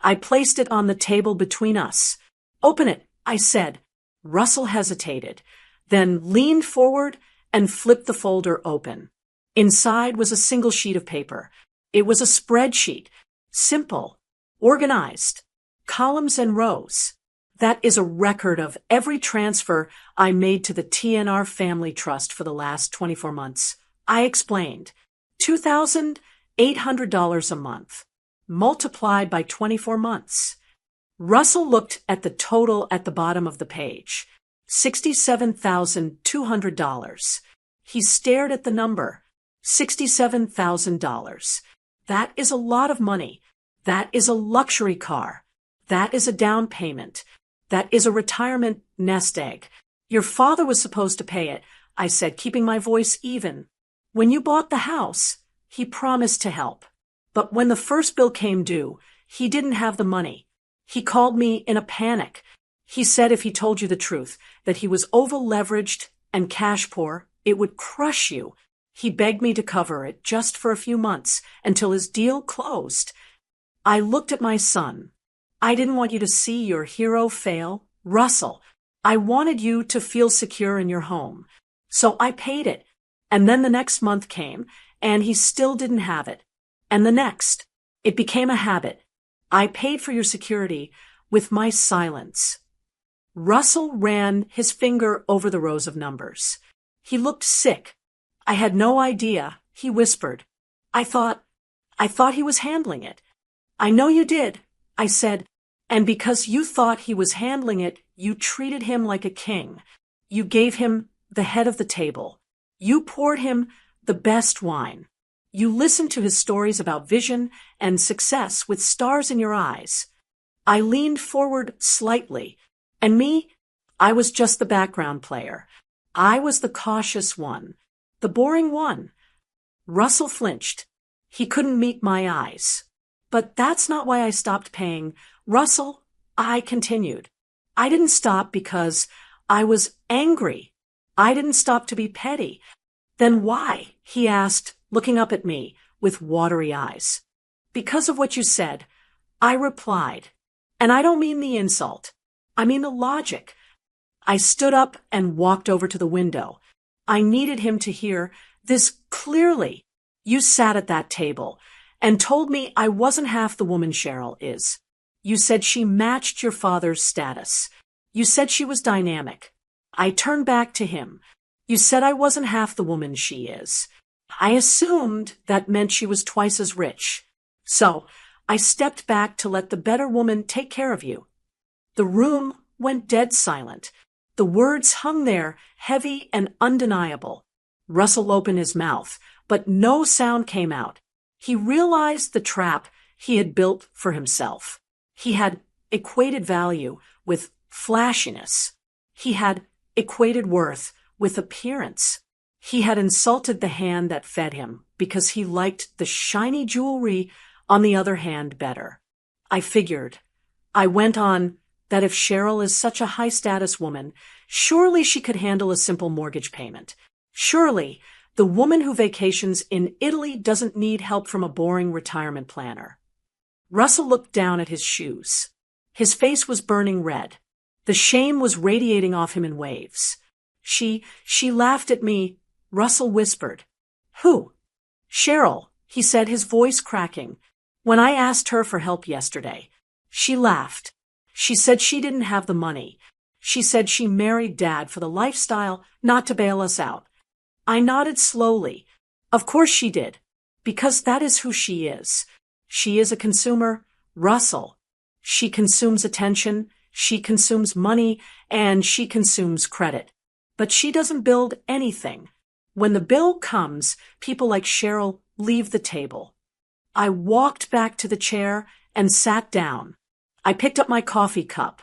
I placed it on the table between us. "Open it," I said. Russell hesitated, then leaned forward and flipped the folder open. Inside was a single sheet of paper. It was a spreadsheet. Simple, organized, columns and rows. That is a record of every transfer I made to the TNR Family Trust for the last 24 months. I explained. $2,800 a month, multiplied by 24 months. Russell looked at the total at the bottom of the page. $67,200. He stared at the number. $67,000. That is a lot of money. That is a luxury car. That is a down payment. That is a retirement nest egg. Your father was supposed to pay it, I said, keeping my voice even. When you bought the house, he promised to help. But when the first bill came due, he didn't have the money. He called me in a panic. He said if he told you the truth, that he was over-leveraged and cash poor, it would crush you. He begged me to cover it just for a few months until his deal closed. I looked at my son. I didn't want you to see your hero fail, Russell. I wanted you to feel secure in your home. So I paid it. And then the next month came, and he still didn't have it. And the next. It became a habit. I paid for your security with my silence. Russell ran his finger over the rows of numbers. He looked sick. I had no idea, he whispered. I thought he was handling it. I know you did, I said, and because you thought he was handling it, you treated him like a king. You gave him the head of the table. You poured him the best wine. You listened to his stories about vision and success with stars in your eyes. I leaned forward slightly, and me, I was just the background player. I was the cautious one. The boring one. Russell flinched. He couldn't meet my eyes. But that's not why I stopped paying. Russell, I continued. I didn't stop because I was angry. I didn't stop to be petty. Then why? He asked, looking up at me with watery eyes. Because of what you said, I replied. And I don't mean the insult. I mean the logic. I stood up and walked over to the window. I needed him to hear this clearly. You sat at that table and told me I wasn't half the woman Cheryl is. You said she matched your father's status. You said she was dynamic. I turned back to him. You said I wasn't half the woman she is. I assumed that meant she was twice as rich. So I stepped back to let the better woman take care of you. The room went dead silent. The words hung there, heavy and undeniable. Russell opened his mouth, but no sound came out. He realized the trap he had built for himself. He had equated value with flashiness. He had equated worth with appearance. He had insulted the hand that fed him because he liked the shiny jewelry on the other hand better. I figured. I went on that if Cheryl is such a high-status woman, surely she could handle a simple mortgage payment. Surely the woman who vacations in Italy doesn't need help from a boring retirement planner. Russell looked down at his shoes. His face was burning red. The shame was radiating off him in waves. She laughed at me, Russell whispered. Who? Cheryl, he said, his voice cracking. When I asked her for help yesterday, she laughed. She said she didn't have the money. She said she married Dad for the lifestyle, not to bail us out. I nodded slowly. Of course she did, because that is who she is. She is a consumer, Russell. She consumes attention, she consumes money, and she consumes credit. But she doesn't build anything. When the bill comes, people like Cheryl leave the table. I walked back to the chair and sat down. I picked up my coffee cup.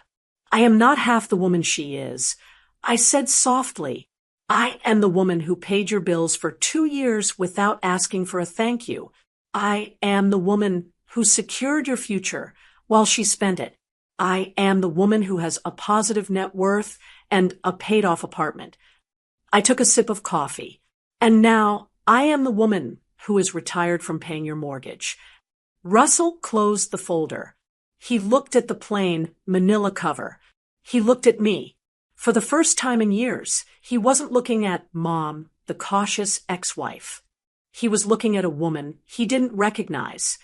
I am not half the woman she is. I said softly, I am the woman who paid your bills for 2 years without asking for a thank you. I am the woman who secured your future while she spent it. I am the woman who has a positive net worth and a paid-off apartment. I took a sip of coffee. And now I am the woman who is retired from paying your mortgage. Russell closed the folder. He looked at the plain manila cover. He looked at me. For the first time in years, he wasn't looking at Mom, the cautious ex-wife. He was looking at a woman he didn't recognize,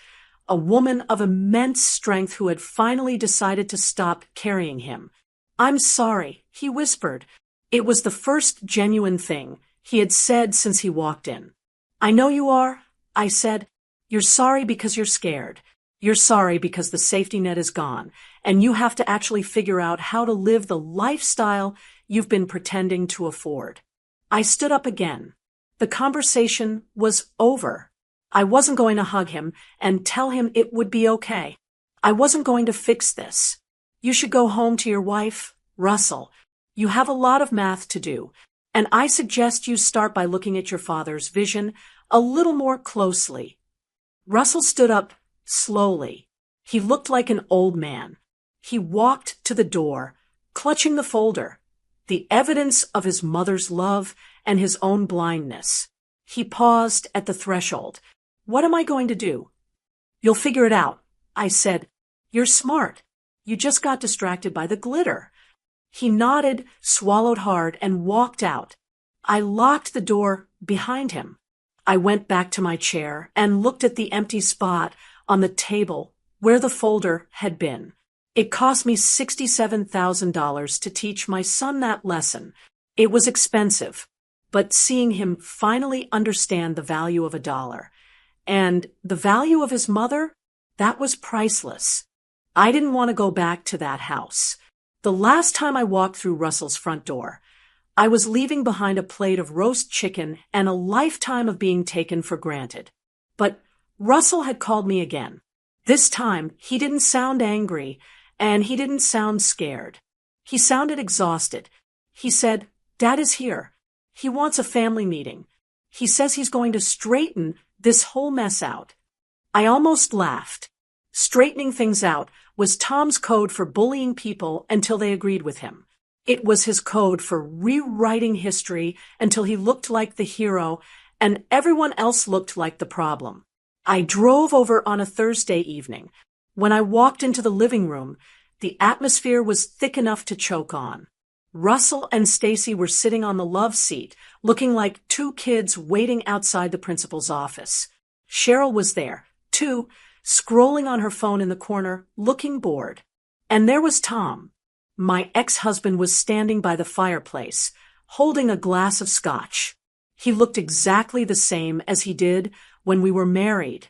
a woman of immense strength who had finally decided to stop carrying him. I'm sorry, he whispered. It was the first genuine thing he had said since he walked in. I know you are, I said. You're sorry because you're scared. You're sorry because the safety net is gone, and you have to actually figure out how to live the lifestyle you've been pretending to afford. I stood up again. The conversation was over. I wasn't going to hug him and tell him it would be okay. I wasn't going to fix this. You should go home to your wife, Russell. You have a lot of math to do, and I suggest you start by looking at your father's vision a little more closely. Russell stood up slowly. He looked like an old man. He walked to the door, clutching the folder, the evidence of his mother's love and his own blindness. He paused at the threshold. What am I going to do? You'll figure it out, I said. You're smart. You just got distracted by the glitter. He nodded, swallowed hard, and walked out. I locked the door behind him. I went back to my chair and looked at the empty spot on the table where the folder had been. It cost me $67,000 to teach my son that lesson. It was expensive, but seeing him finally understand the value of $1 and the value of his mother, that was priceless. I didn't want to go back to that house. The last time I walked through Russell's front door, I was leaving behind a plate of roast chicken and a lifetime of being taken for granted. But Russell had called me again. This time, he didn't sound angry, and he didn't sound scared. He sounded exhausted. He said, Dad is here. He wants a family meeting. He says he's going to straighten this whole mess out. I almost laughed. Straightening things out was Tom's code for bullying people until they agreed with him. It was his code for rewriting history until he looked like the hero and everyone else looked like the problem. I drove over on a Thursday evening. When I walked into the living room, the atmosphere was thick enough to choke on. Russell and Stacy were sitting on the love seat, looking like two kids waiting outside the principal's office. Cheryl was there, too, scrolling on her phone in the corner, looking bored. And there was Tom. My ex-husband was standing by the fireplace, holding a glass of scotch. He looked exactly the same as he did when we were married.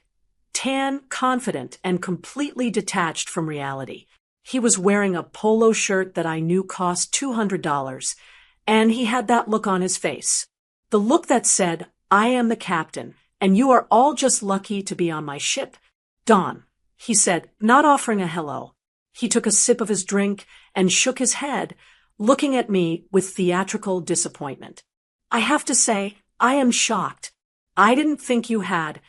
Tan, confident, and completely detached from reality. He was wearing a polo shirt that I knew cost $200, and he had that look on his face. The look that said, "I am the captain, and you are all just lucky to be on my ship." "Dawn," he said, not offering a hello. He took a sip of his drink and shook his head, looking at me with theatrical disappointment. "I have to say, I am shocked. I didn't think you had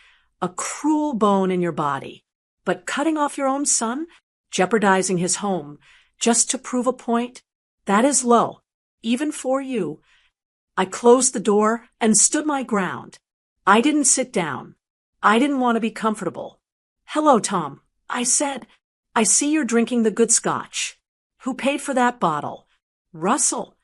a cruel bone in your body. But cutting off your own son, jeopardizing his home, just to prove a point, that is low, even for you." I closed the door and stood my ground. I didn't sit down. I didn't want to be comfortable. "Hello, Tom," I said. "I see you're drinking the good scotch. Who paid for that bottle?" "Russell."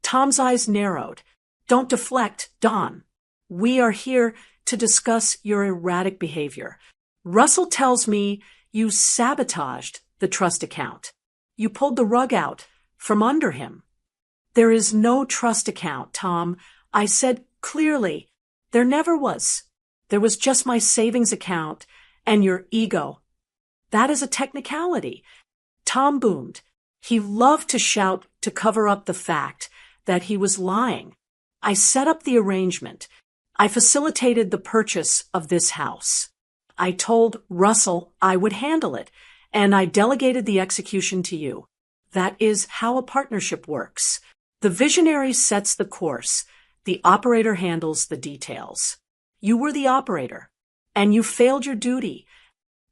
Tom's eyes narrowed. "Don't deflect, Dawn. We are here to discuss your erratic behavior. Russell tells me you sabotaged the trust account. You pulled the rug out from under him." "There is no trust account, Tom," I said clearly. "There never was. There was just my savings account and your ego." "That is a technicality." Tom boomed. He loved to shout to cover up the fact that he was lying. "I set up the arrangement. I facilitated the purchase of this house. I told Russell I would handle it, and I delegated the execution to you. That is how a partnership works. The visionary sets the course. The operator handles the details. You were the operator, and you failed your duty."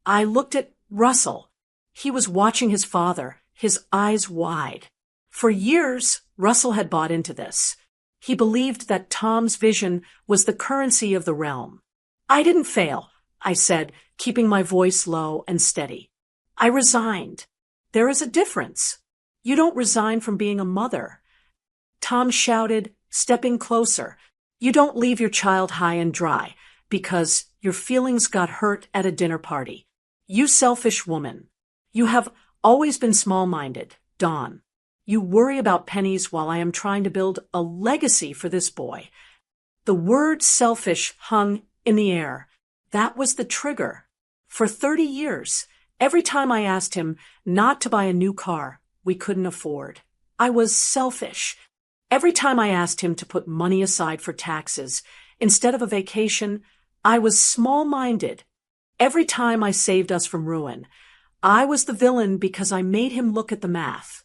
I looked at Russell. He was watching his father, his eyes wide. For years, Russell had bought into this. He believed that Tom's vision was the currency of the realm. "I didn't fail," I said, keeping my voice low and steady. "I resigned. There is a difference. You don't resign from being a mother." Tom shouted, stepping closer. "You don't leave your child high and dry because your feelings got hurt at a dinner party. You selfish woman. You have always been small-minded, Dawn. You worry about pennies while I am trying to build a legacy for this boy." The word selfish hung in the air. That was the trigger. For 30 years, every time I asked him not to buy a new car we couldn't afford, I was selfish. Every time I asked him to put money aside for taxes instead of a vacation, I was small-minded. Every time I saved us from ruin, I was the villain because I made him look at the math.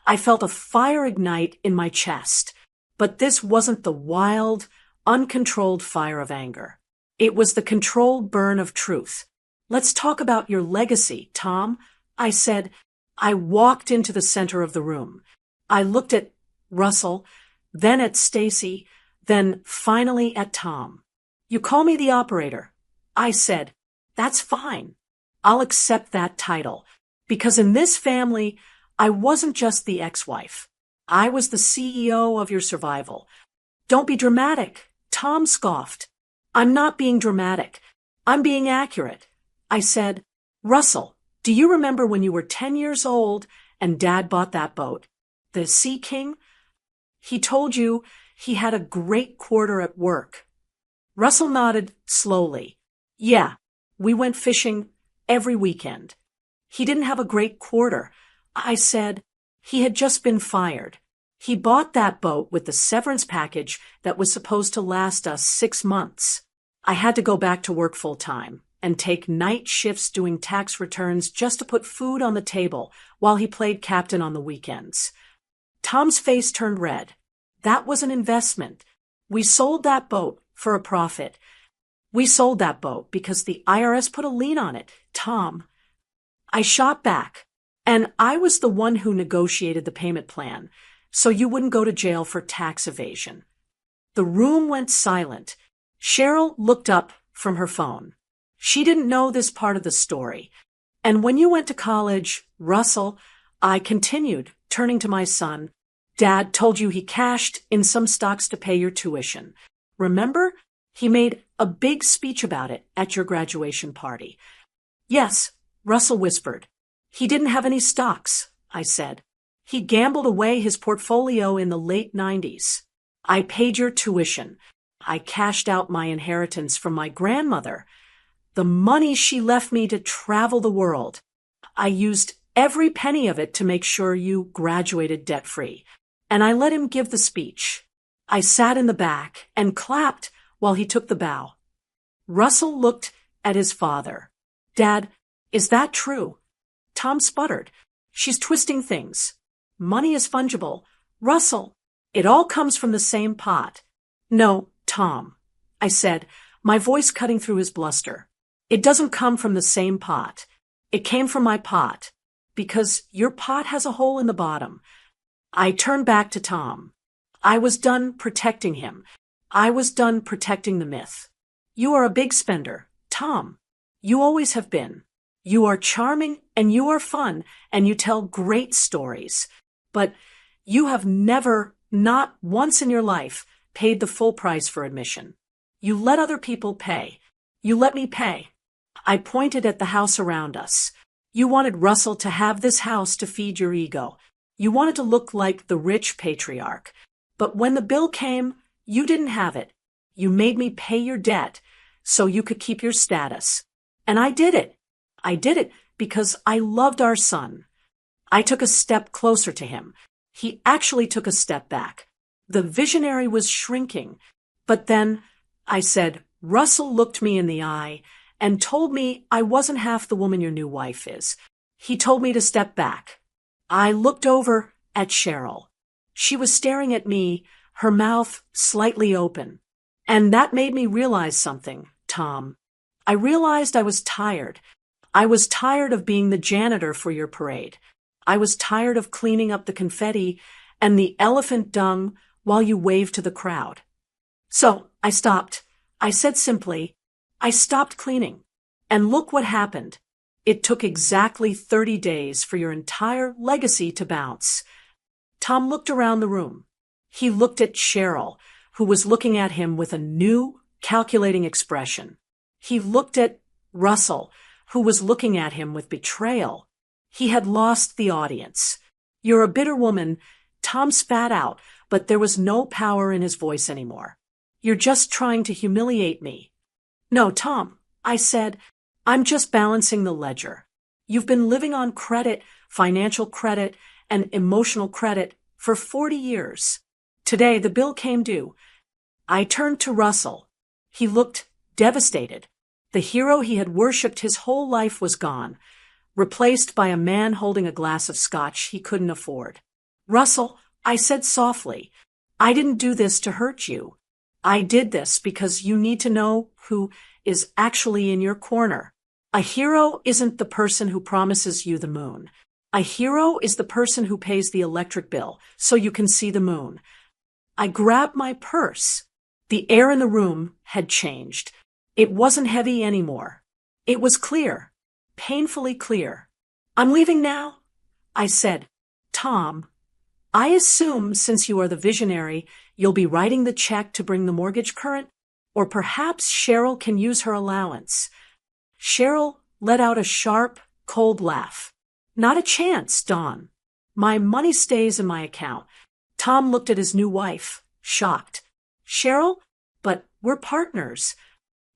I felt a fire ignite in my chest, but this wasn't the wild, uncontrolled fire of anger. It was the controlled burn of truth. "Let's talk about your legacy, Tom," I said. I walked into the center of the room. I looked at Russell, then at Stacy, then finally at Tom. "You call me the operator," I said. "That's fine. I'll accept that title, because in this family, I wasn't just the ex-wife. I was the CEO of your survival." "Don't be dramatic," Tom scoffed. "I'm not being dramatic. I'm being accurate." I said, "Russell, do you remember when you were 10 years old and Dad bought that boat, the Sea King? He told you he had a great quarter at work." Russell nodded slowly. "Yeah, we went fishing every weekend." "He didn't have a great quarter," I said. "He had just been fired. He bought that boat with the severance package that was supposed to last us 6 months. I had to go back to work full-time and take night shifts doing tax returns just to put food on the table while he played captain on the weekends." Tom's face turned red. "That was an investment. We sold that boat for a profit. We sold that boat because the IRS put a lien on it, Tom. I shot back, and I was the one who negotiated the payment plan, so you wouldn't go to jail for tax evasion. The room went silent. Cheryl looked up from her phone. She didn't know this part of the story. And when you went to college, Russell, I continued, turning to my son, Dad told you he cashed in some stocks to pay your tuition. Remember? He made a big speech about it at your graduation party. Yes, Russell whispered. He didn't have any stocks, I said. He gambled away his portfolio in the late 90s. I paid your tuition. I cashed out my inheritance from my grandmother. The money she left me to travel the world. I used every penny of it to make sure you graduated debt-free. And I let him give the speech. I sat in the back and clapped while he took the bow. Russell looked at his father. Dad, is that true? Tom sputtered. She's twisting things. Money is fungible. Russell, it all comes from the same pot. No, Tom, I said, my voice cutting through his bluster. It doesn't come from the same pot. It came from my pot, because your pot has a hole in the bottom. I turned back to Tom. I was done protecting him. I was done protecting the myth. You are a big spender, Tom. You always have been. You are charming and you are fun and you tell great stories. But you have never, not once in your life, paid the full price for admission. You let other people pay. You let me pay. I pointed at the house around us. You wanted Russell to have this house to feed your ego. You wanted to look like the rich patriarch. But when the bill came, you didn't have it. You made me pay your debt so you could keep your status. And I did it. I did it because I loved our son. I took a step closer to him. He actually took a step back. The visionary was shrinking. But then, I said, Russell looked me in the eye and told me I wasn't half the woman your new wife is. He told me to step back. I looked over at Cheryl. She was staring at me, her mouth slightly open. And that made me realize something, Tom. I realized I was tired. I was tired of being the janitor for your parade. I was tired of cleaning up the confetti and the elephant dung while you waved to the crowd. So I stopped. I said simply, I stopped cleaning. And look what happened. It took exactly 30 days for your entire legacy to bounce. Tom looked around the room. He looked at Cheryl, who was looking at him with a new, calculating expression. He looked at Russell, who was looking at him with betrayal. He had lost the audience. You're a bitter woman, Tom spat out, but there was no power in his voice anymore. You're just trying to humiliate me. No, Tom, I said, I'm just balancing the ledger. You've been living on credit, financial credit, and emotional credit for 40 years. Today, the bill came due. I turned to Russell. He looked devastated. The hero he had worshipped his whole life was gone, replaced by a man holding a glass of scotch he couldn't afford. Russell, I said softly, I didn't do this to hurt you. I did this because you need to know who is actually in your corner. A hero isn't the person who promises you the moon. A hero is the person who pays the electric bill so you can see the moon. I grabbed my purse. The air in the room had changed. It wasn't heavy anymore. It was clear, painfully clear. I'm leaving now, I said. Tom, I assume since you are the visionary, you'll be writing the check to bring the mortgage current, or perhaps Cheryl can use her allowance. Cheryl let out a sharp, cold laugh. Not a chance, Dawn. My money stays in my account. Tom looked at his new wife, shocked. Cheryl, but we're partners.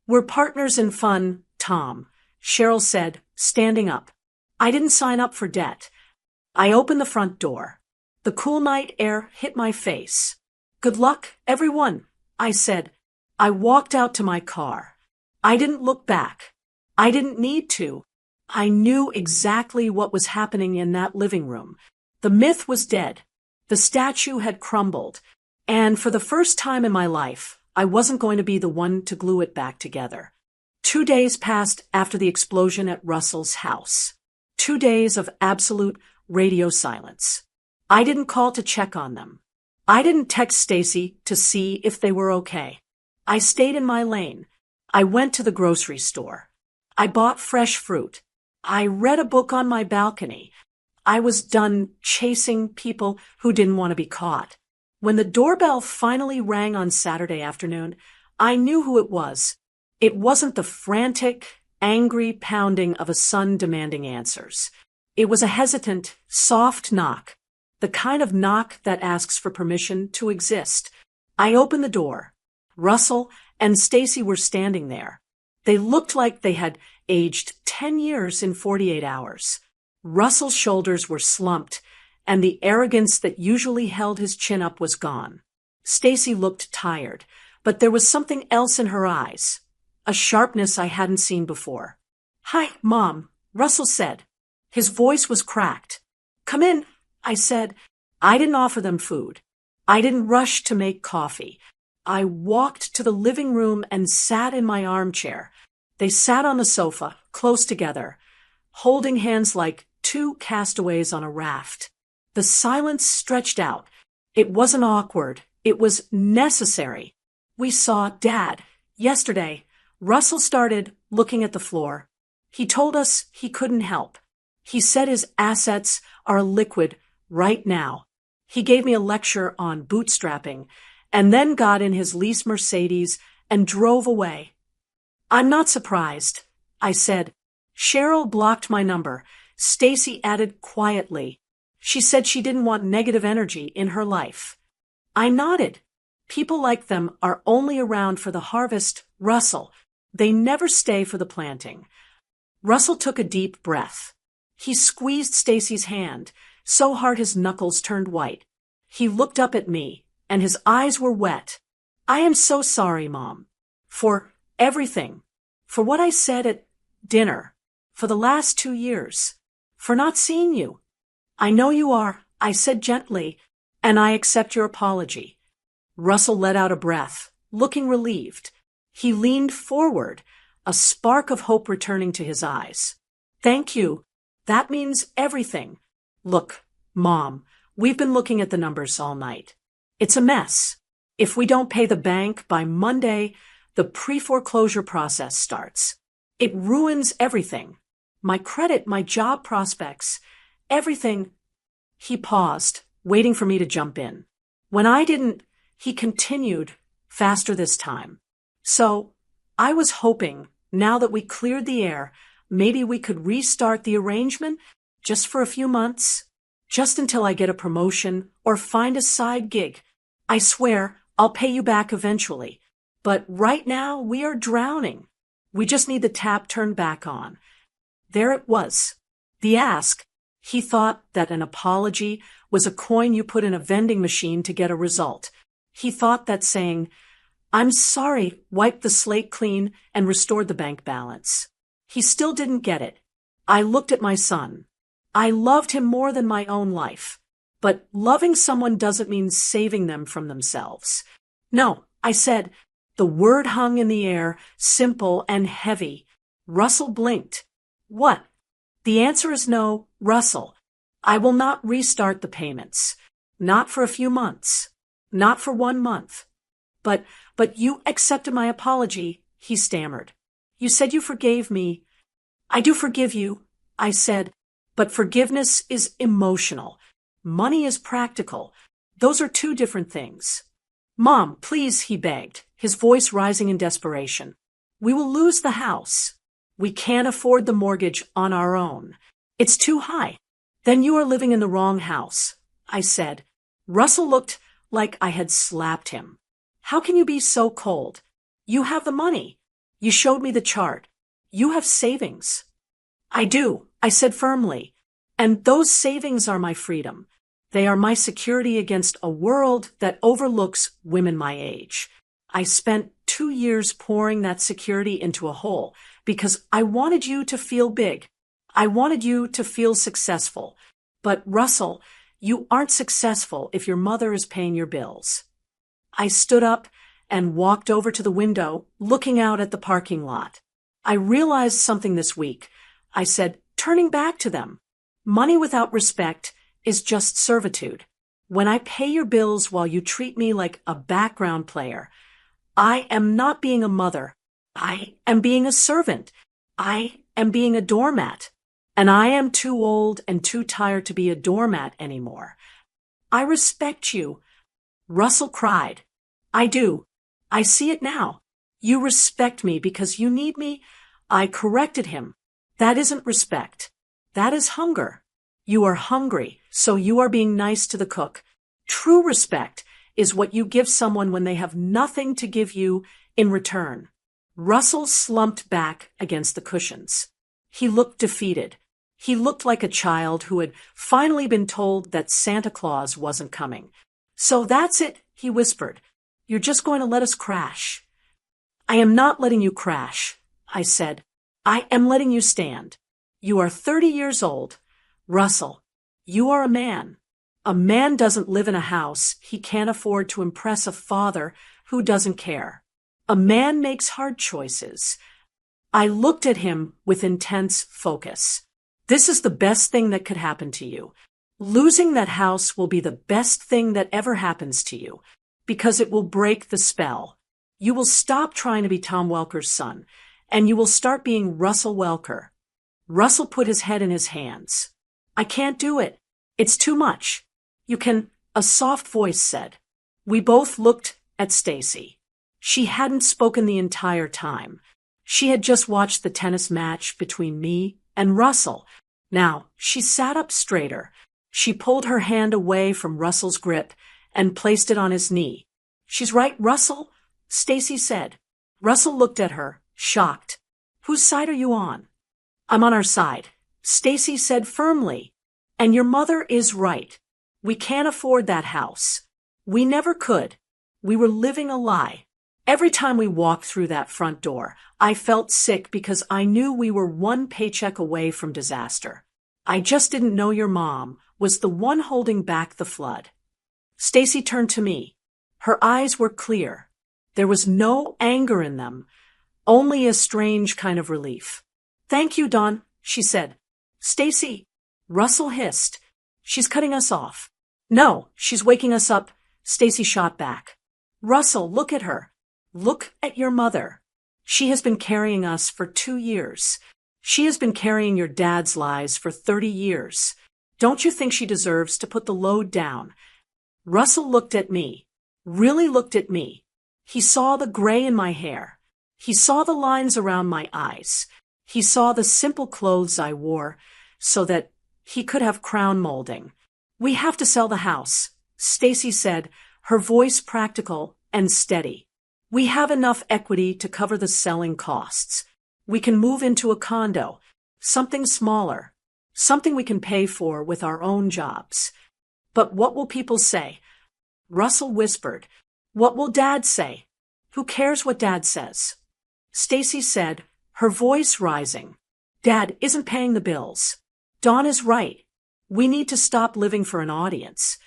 We're partners in fun, Tom, Cheryl said, standing up. I didn't sign up for debt. I opened the front door. The cool night air hit my face. Good luck, everyone, I said. I walked out to my car. I didn't look back. I didn't need to. I knew exactly what was happening in that living room. The myth was dead. The statue had crumbled. And for the first time in my life, I wasn't going to be the one to glue it back together. 2 days passed after the explosion at Russell's house. 2 days of absolute radio silence. I didn't call to check on them. I didn't text Stacy to see if they were okay. I stayed in my lane. I went to the grocery store. I bought fresh fruit. I read a book on my balcony. I was done chasing people who didn't want to be caught. When the doorbell finally rang on Saturday afternoon, I knew who it was. It wasn't the frantic, angry pounding of a son demanding answers. It was a hesitant, soft knock, the kind of knock that asks for permission to exist. I opened the door. Russell and Stacy were standing there. They looked like they had aged 10 years in 48 hours. Russell's shoulders were slumped, and the arrogance that usually held his chin up was gone. Stacy looked tired, but there was something else in her eyes, a sharpness I hadn't seen before. "Hi, Mom," Russell said. His voice was cracked. "Come in," I said. I didn't offer them food. I didn't rush to make coffee. I walked to the living room and sat in my armchair. They sat on the sofa, close together, holding hands like two castaways on a raft. The silence stretched out. It wasn't awkward. It was necessary. "We saw Dad yesterday." Russell started looking at the floor. "He told us he couldn't help. He said his assets are liquid right now. He gave me a lecture on bootstrapping and then got in his leased Mercedes and drove away." "I'm not surprised," I said. "Cheryl blocked my number." Stacy added quietly. She said she didn't want negative energy in her life. I nodded. "People like them are only around for the harvest, Russell. They never stay for the planting." Russell took a deep breath. He squeezed Stacy's hand so hard his knuckles turned white. He looked up at me, and his eyes were wet. "I am so sorry, Mom. For everything. For what I said at dinner. For the last 2 years. For not seeing you." "I know you are," I said gently, "and I accept your apology." Russell let out a breath, looking relieved. He leaned forward, a spark of hope returning to his eyes. "Thank you. That means everything. Look, Mom, we've been looking at the numbers all night. It's a mess. If we don't pay the bank by Monday, the pre-foreclosure process starts. It ruins everything. My credit, my job prospects, everything." He paused, waiting for me to jump in. When I didn't, he continued, faster this time. "So, I was hoping, now that we cleared the air, maybe we could restart the arrangement just for a few months, just until I get a promotion or find a side gig. I swear I'll pay you back eventually. But right now we are drowning. We just need the tap turned back on." There it was. The ask. He thought that an apology was a coin you put in a vending machine to get a result. He thought that saying, "I'm sorry," wiped the slate clean and restored the bank balance. He still didn't get it. I looked at my son. I loved him more than my own life. But loving someone doesn't mean saving them from themselves. "No," I said. The word hung in the air, simple and heavy. Russell blinked. "What?" "The answer is no, Russell. I will not restart the payments. Not for a few months. Not for 1 month. But you accepted my apology," he stammered. "You said you forgave me." "I do forgive you," I said, "but forgiveness is emotional. Money is practical. Those are two different things." "Mom, please," he begged, his voice rising in desperation. "We will lose the house. We can't afford the mortgage on our own. It's too high." "Then you are living in the wrong house," I said. Russell looked like I had slapped him. "How can you be so cold? You have the money. You showed me the chart. You have savings." "I do," I said firmly. "And those savings are my freedom. They are my security against a world that overlooks women my age. I spent 2 years pouring that security into a hole because I wanted you to feel big. I wanted you to feel successful. But Russell, you aren't successful if your mother is paying your bills." I stood up and walked over to the window, looking out at the parking lot. I realized something this week. I said, turning back to them. Money without respect is just servitude. When I pay your bills while you treat me like a background player, I am not being a mother. I am being a servant. I am being a doormat. And I am too old and too tired to be a doormat anymore. I respect you. Russell cried. I do. I see it now. You respect me because you need me. I corrected him. That isn't respect. That is hunger. You are hungry, so you are being nice to the cook. True respect is what you give someone when they have nothing to give you in return. Russell slumped back against the cushions. He looked defeated. He looked like a child who had finally been told that Santa Claus wasn't coming. So that's it, he whispered. You're just going to let us crash. I am not letting you crash, I said. I am letting you stand. You are 30 years old. Russell, you are a man. A man doesn't live in a house he can't afford to impress a father who doesn't care. A man makes hard choices. I looked at him with intense focus. This is the best thing that could happen to you. Losing that house will be the best thing that ever happens to you, because it will break the spell. You will stop trying to be Tom Welker's son, and you will start being Russell Welker. Russell put his head in his hands. I can't do it. It's too much. You can, a soft voice said. We both looked at Stacy. She hadn't spoken the entire time. She had just watched the tennis match between me and Russell. Now, she sat up straighter. She pulled her hand away from Russell's grip and placed it on his knee. She's right, Russell, Stacy said. Russell looked at her, shocked. Whose side are you on? I'm on our side, Stacy said firmly. And your mother is right. We can't afford that house. We never could. We were living a lie. Every time we walked through that front door, I felt sick because I knew we were one paycheck away from disaster. I just didn't know your mom was the one holding back the flood. Stacy turned to me. Her eyes were clear. There was no anger in them, only a strange kind of relief. Thank you, Dawn, she said. Stacy, Russell hissed. She's cutting us off. No, she's waking us up, Stacy shot back. Russell, look at her. Look at your mother. She has been carrying us for 2 years. She has been carrying your dad's lies for 30 years. Don't you think she deserves to put the load down? Russell looked at me, really looked at me. He saw the gray in my hair. He saw the lines around my eyes. He saw the simple clothes I wore so that he could have crown molding. We have to sell the house, Stacy said, her voice practical and steady. We have enough equity to cover the selling costs. We can move into a condo, something smaller, something we can pay for with our own jobs. But what will people say? Russell whispered. What will Dad say? Who cares what Dad says? Stacy said, her voice rising. Dad isn't paying the bills. Dawn is right. We need to stop living for an audience.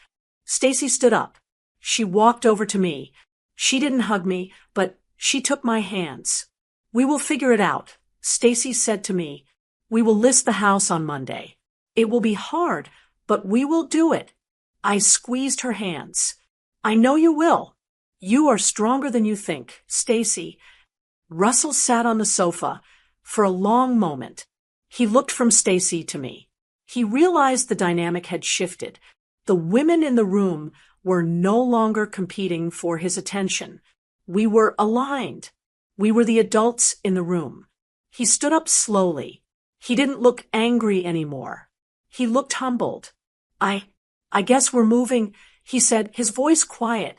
Stacy stood up. She walked over to me. She didn't hug me, but she took my hands. We will figure it out, Stacy said to me. We will list the house on Monday. It will be hard, but we will do it. I squeezed her hands. I know you will. You are stronger than you think, Stacy. Russell sat on the sofa for a long moment. He looked from Stacy to me. He realized the dynamic had shifted. The women in the room were no longer competing for his attention. We were aligned. We were the adults in the room. He stood up slowly. He didn't look angry anymore. He looked humbled. I guess we're moving, he said, his voice quiet.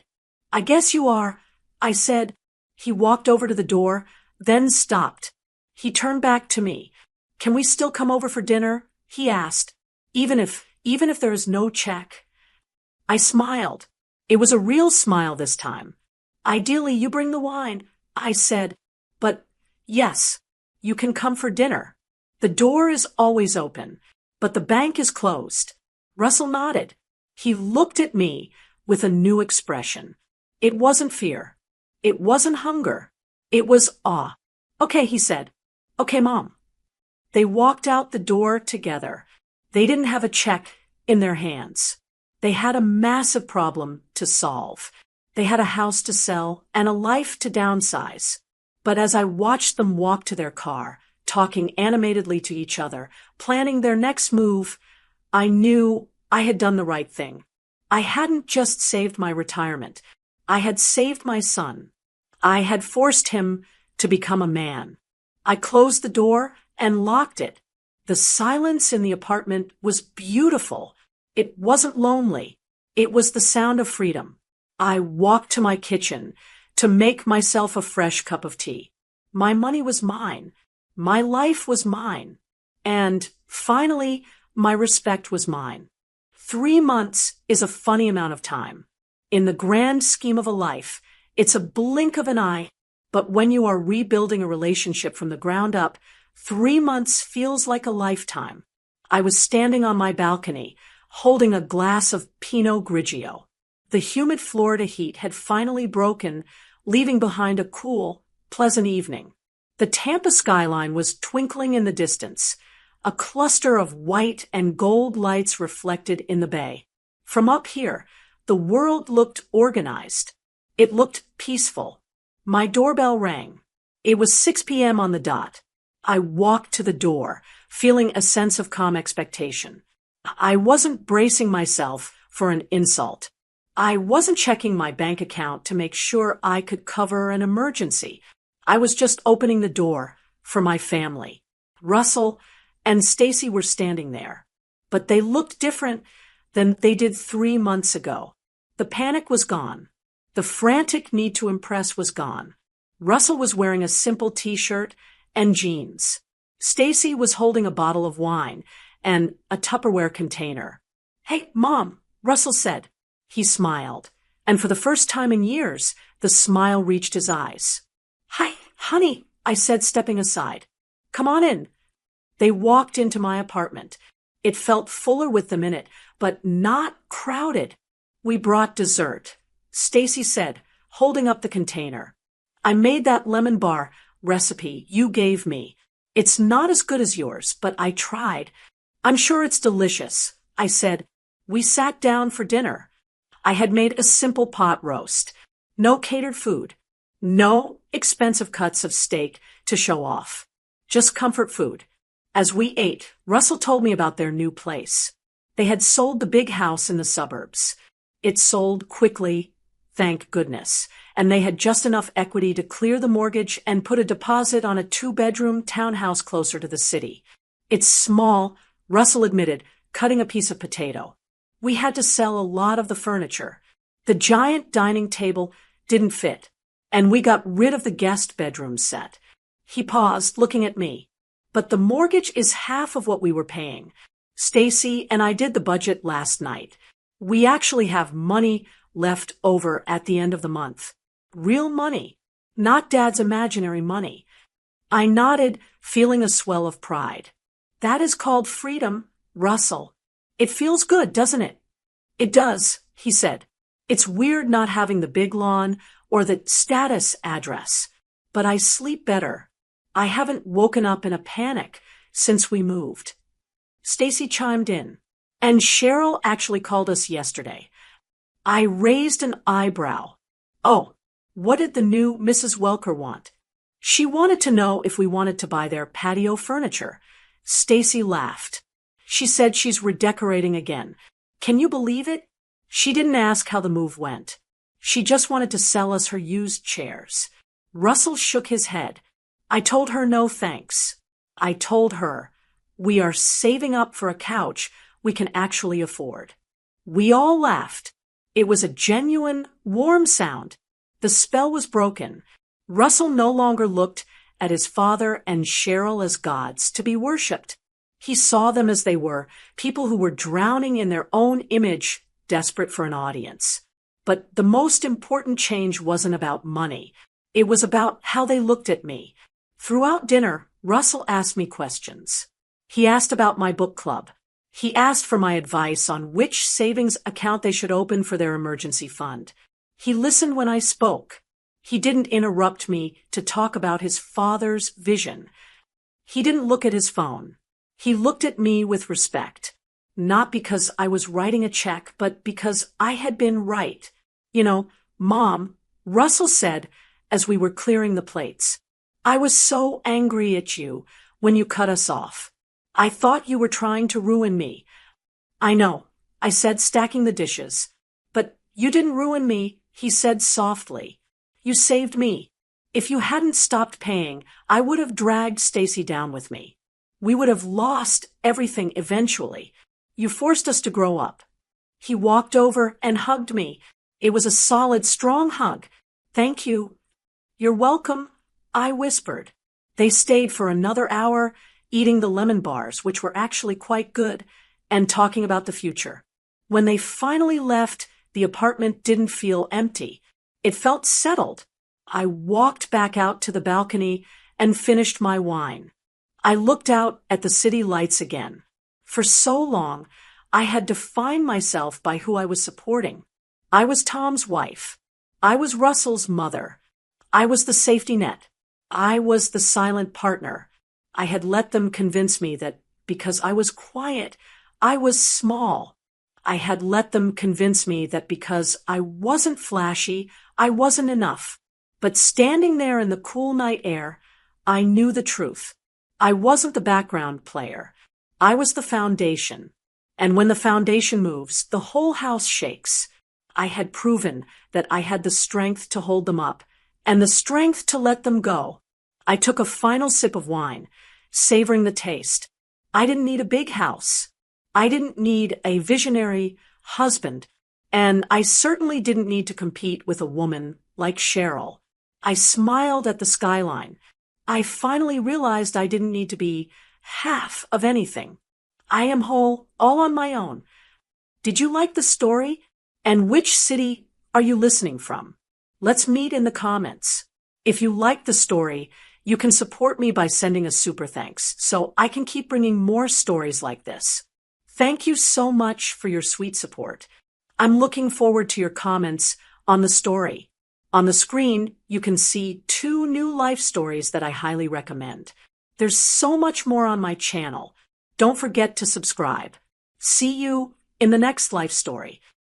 I guess you are, I said. He walked over to the door, then stopped. He turned back to me. Can we still come over for dinner? He asked. Even if there is no check. I smiled. It was a real smile this time. Ideally, you bring the wine, I said. But yes, you can come for dinner. The door is always open, but the bank is closed. Russell nodded. He looked at me with a new expression. It wasn't fear. It wasn't hunger. It was awe. Okay, he said. Okay, Mom. They walked out the door together. They didn't have a check in their hands. They had a massive problem to solve. They had a house to sell and a life to downsize. But as I watched them walk to their car, talking animatedly to each other, planning their next move, I knew I had done the right thing. I hadn't just saved my retirement. I had saved my son. I had forced him to become a man. I closed the door and locked it. The silence in the apartment was beautiful. It wasn't lonely. It was the sound of freedom. I walked to my kitchen to make myself a fresh cup of tea. My money was mine. My life was mine. And finally, my respect was mine. 3 months is a funny amount of time. In the grand scheme of a life, it's a blink of an eye, but when you are rebuilding a relationship from the ground up, 3 months feels like a lifetime. I was standing on my balcony, holding a glass of Pinot Grigio. The humid Florida heat had finally broken, leaving behind a cool, pleasant evening. The Tampa skyline was twinkling in the distance, a cluster of white and gold lights reflected in the bay. From up here, the world looked organized. It looked peaceful. My doorbell rang. It was 6 p.m. on the dot. I walked to the door, feeling a sense of calm expectation. I wasn't bracing myself for an insult. I wasn't checking my bank account to make sure I could cover an emergency. I was just opening the door for my family. Russell and Stacy were standing there, but they looked different than they did 3 months ago. The panic was gone. The frantic need to impress was gone. Russell was wearing a simple t-shirt and jeans. Stacy was holding a bottle of wine and a Tupperware container. "Hey, Mom," Russell said. He smiled, and for the first time in years, the smile reached his eyes. "Hi, honey," I said, stepping aside. "Come on in." They walked into my apartment. It felt fuller with them in it, but not crowded. "We brought dessert," Stacy said, holding up the container. "I made that lemon bar recipe you gave me. It's not as good as yours, but I tried. I'm sure it's delicious," I said. We sat down for dinner. I had made a simple pot roast. No catered food. No expensive cuts of steak to show off. Just comfort food. As we ate, Russell told me about their new place. They had sold the big house in the suburbs. It sold quickly, thank goodness, and they had just enough equity to clear the mortgage and put a deposit on a 2-bedroom townhouse closer to the city. "It's small," Russell admitted, cutting a piece of potato. "We had to sell a lot of the furniture. The giant dining table didn't fit, and we got rid of the guest bedroom set." He paused, looking at me. "But the mortgage is half of what we were paying. Stacy and I did the budget last night. We actually have money left over at the end of the month. Real money, not Dad's imaginary money." I nodded, feeling a swell of pride. "That is called freedom, Russell. It feels good, doesn't it?" "It does," he said. "It's weird not having the big lawn or the status address, but I sleep better. I haven't woken up in a panic since we moved." Stacy chimed in. "And Cheryl actually called us yesterday." I raised an eyebrow. "Oh, what did the new Mrs. Welker want?" "She wanted to know if we wanted to buy their patio furniture." Stacy laughed. "She said she's redecorating again. Can you believe it? She didn't ask how the move went. She just wanted to sell us her used chairs." Russell shook his head. "I told her no thanks. I told her we are saving up for a couch we can actually afford." We all laughed. It was a genuine, warm sound. The spell was broken. Russell no longer looked at his father and Cheryl as gods to be worshipped. He saw them as they were, people who were drowning in their own image, desperate for an audience. But the most important change wasn't about money. It was about how they looked at me. Throughout dinner, Russell asked me questions. He asked about my book club. He asked for my advice on which savings account they should open for their emergency fund. He listened when I spoke. He didn't interrupt me to talk about his father's vision. He didn't look at his phone. He looked at me with respect, not because I was writing a check, but because I had been right. You know, Mom, Russell said as we were clearing the plates, I was so angry at you when you cut us off. I thought you were trying to ruin me. I know, I said, stacking the dishes. But you didn't ruin me, he said softly. You saved me. If you hadn't stopped paying, I would have dragged Stacy down with me. We would have lost everything eventually. You forced us to grow up. He walked over and hugged me. It was a solid, strong hug. Thank you. You're welcome, I whispered. They stayed for another hour, eating the lemon bars, which were actually quite good, and talking about the future. When they finally left, the apartment didn't feel empty. It felt settled. I walked back out to the balcony and finished my wine. I looked out at the city lights again. For so long, I had defined myself by who I was supporting. I was Tom's wife. I was Russell's mother. I was the safety net. I was the silent partner. I had let them convince me that because I was quiet, I was small. I had let them convince me that because I wasn't flashy, I wasn't enough. But standing there in the cool night air, I knew the truth. I wasn't the background player. I was the foundation. And when the foundation moves, the whole house shakes. I had proven that I had the strength to hold them up and the strength to let them go. I took a final sip of wine, savoring the taste. I didn't need a big house. I didn't need a visionary husband, and I certainly didn't need to compete with a woman like Cheryl. I smiled at the skyline. I finally realized I didn't need to be half of anything. I am whole, all on my own. Did you like the story? And which city are you listening from? Let's meet in the comments. If you like the story, you can support me by sending a super thanks so I can keep bringing more stories like this. Thank you so much for your sweet support. I'm looking forward to your comments on the story. On the screen, you can see 2 new life stories that I highly recommend. There's so much more on my channel. Don't forget to subscribe. See you in the next life story.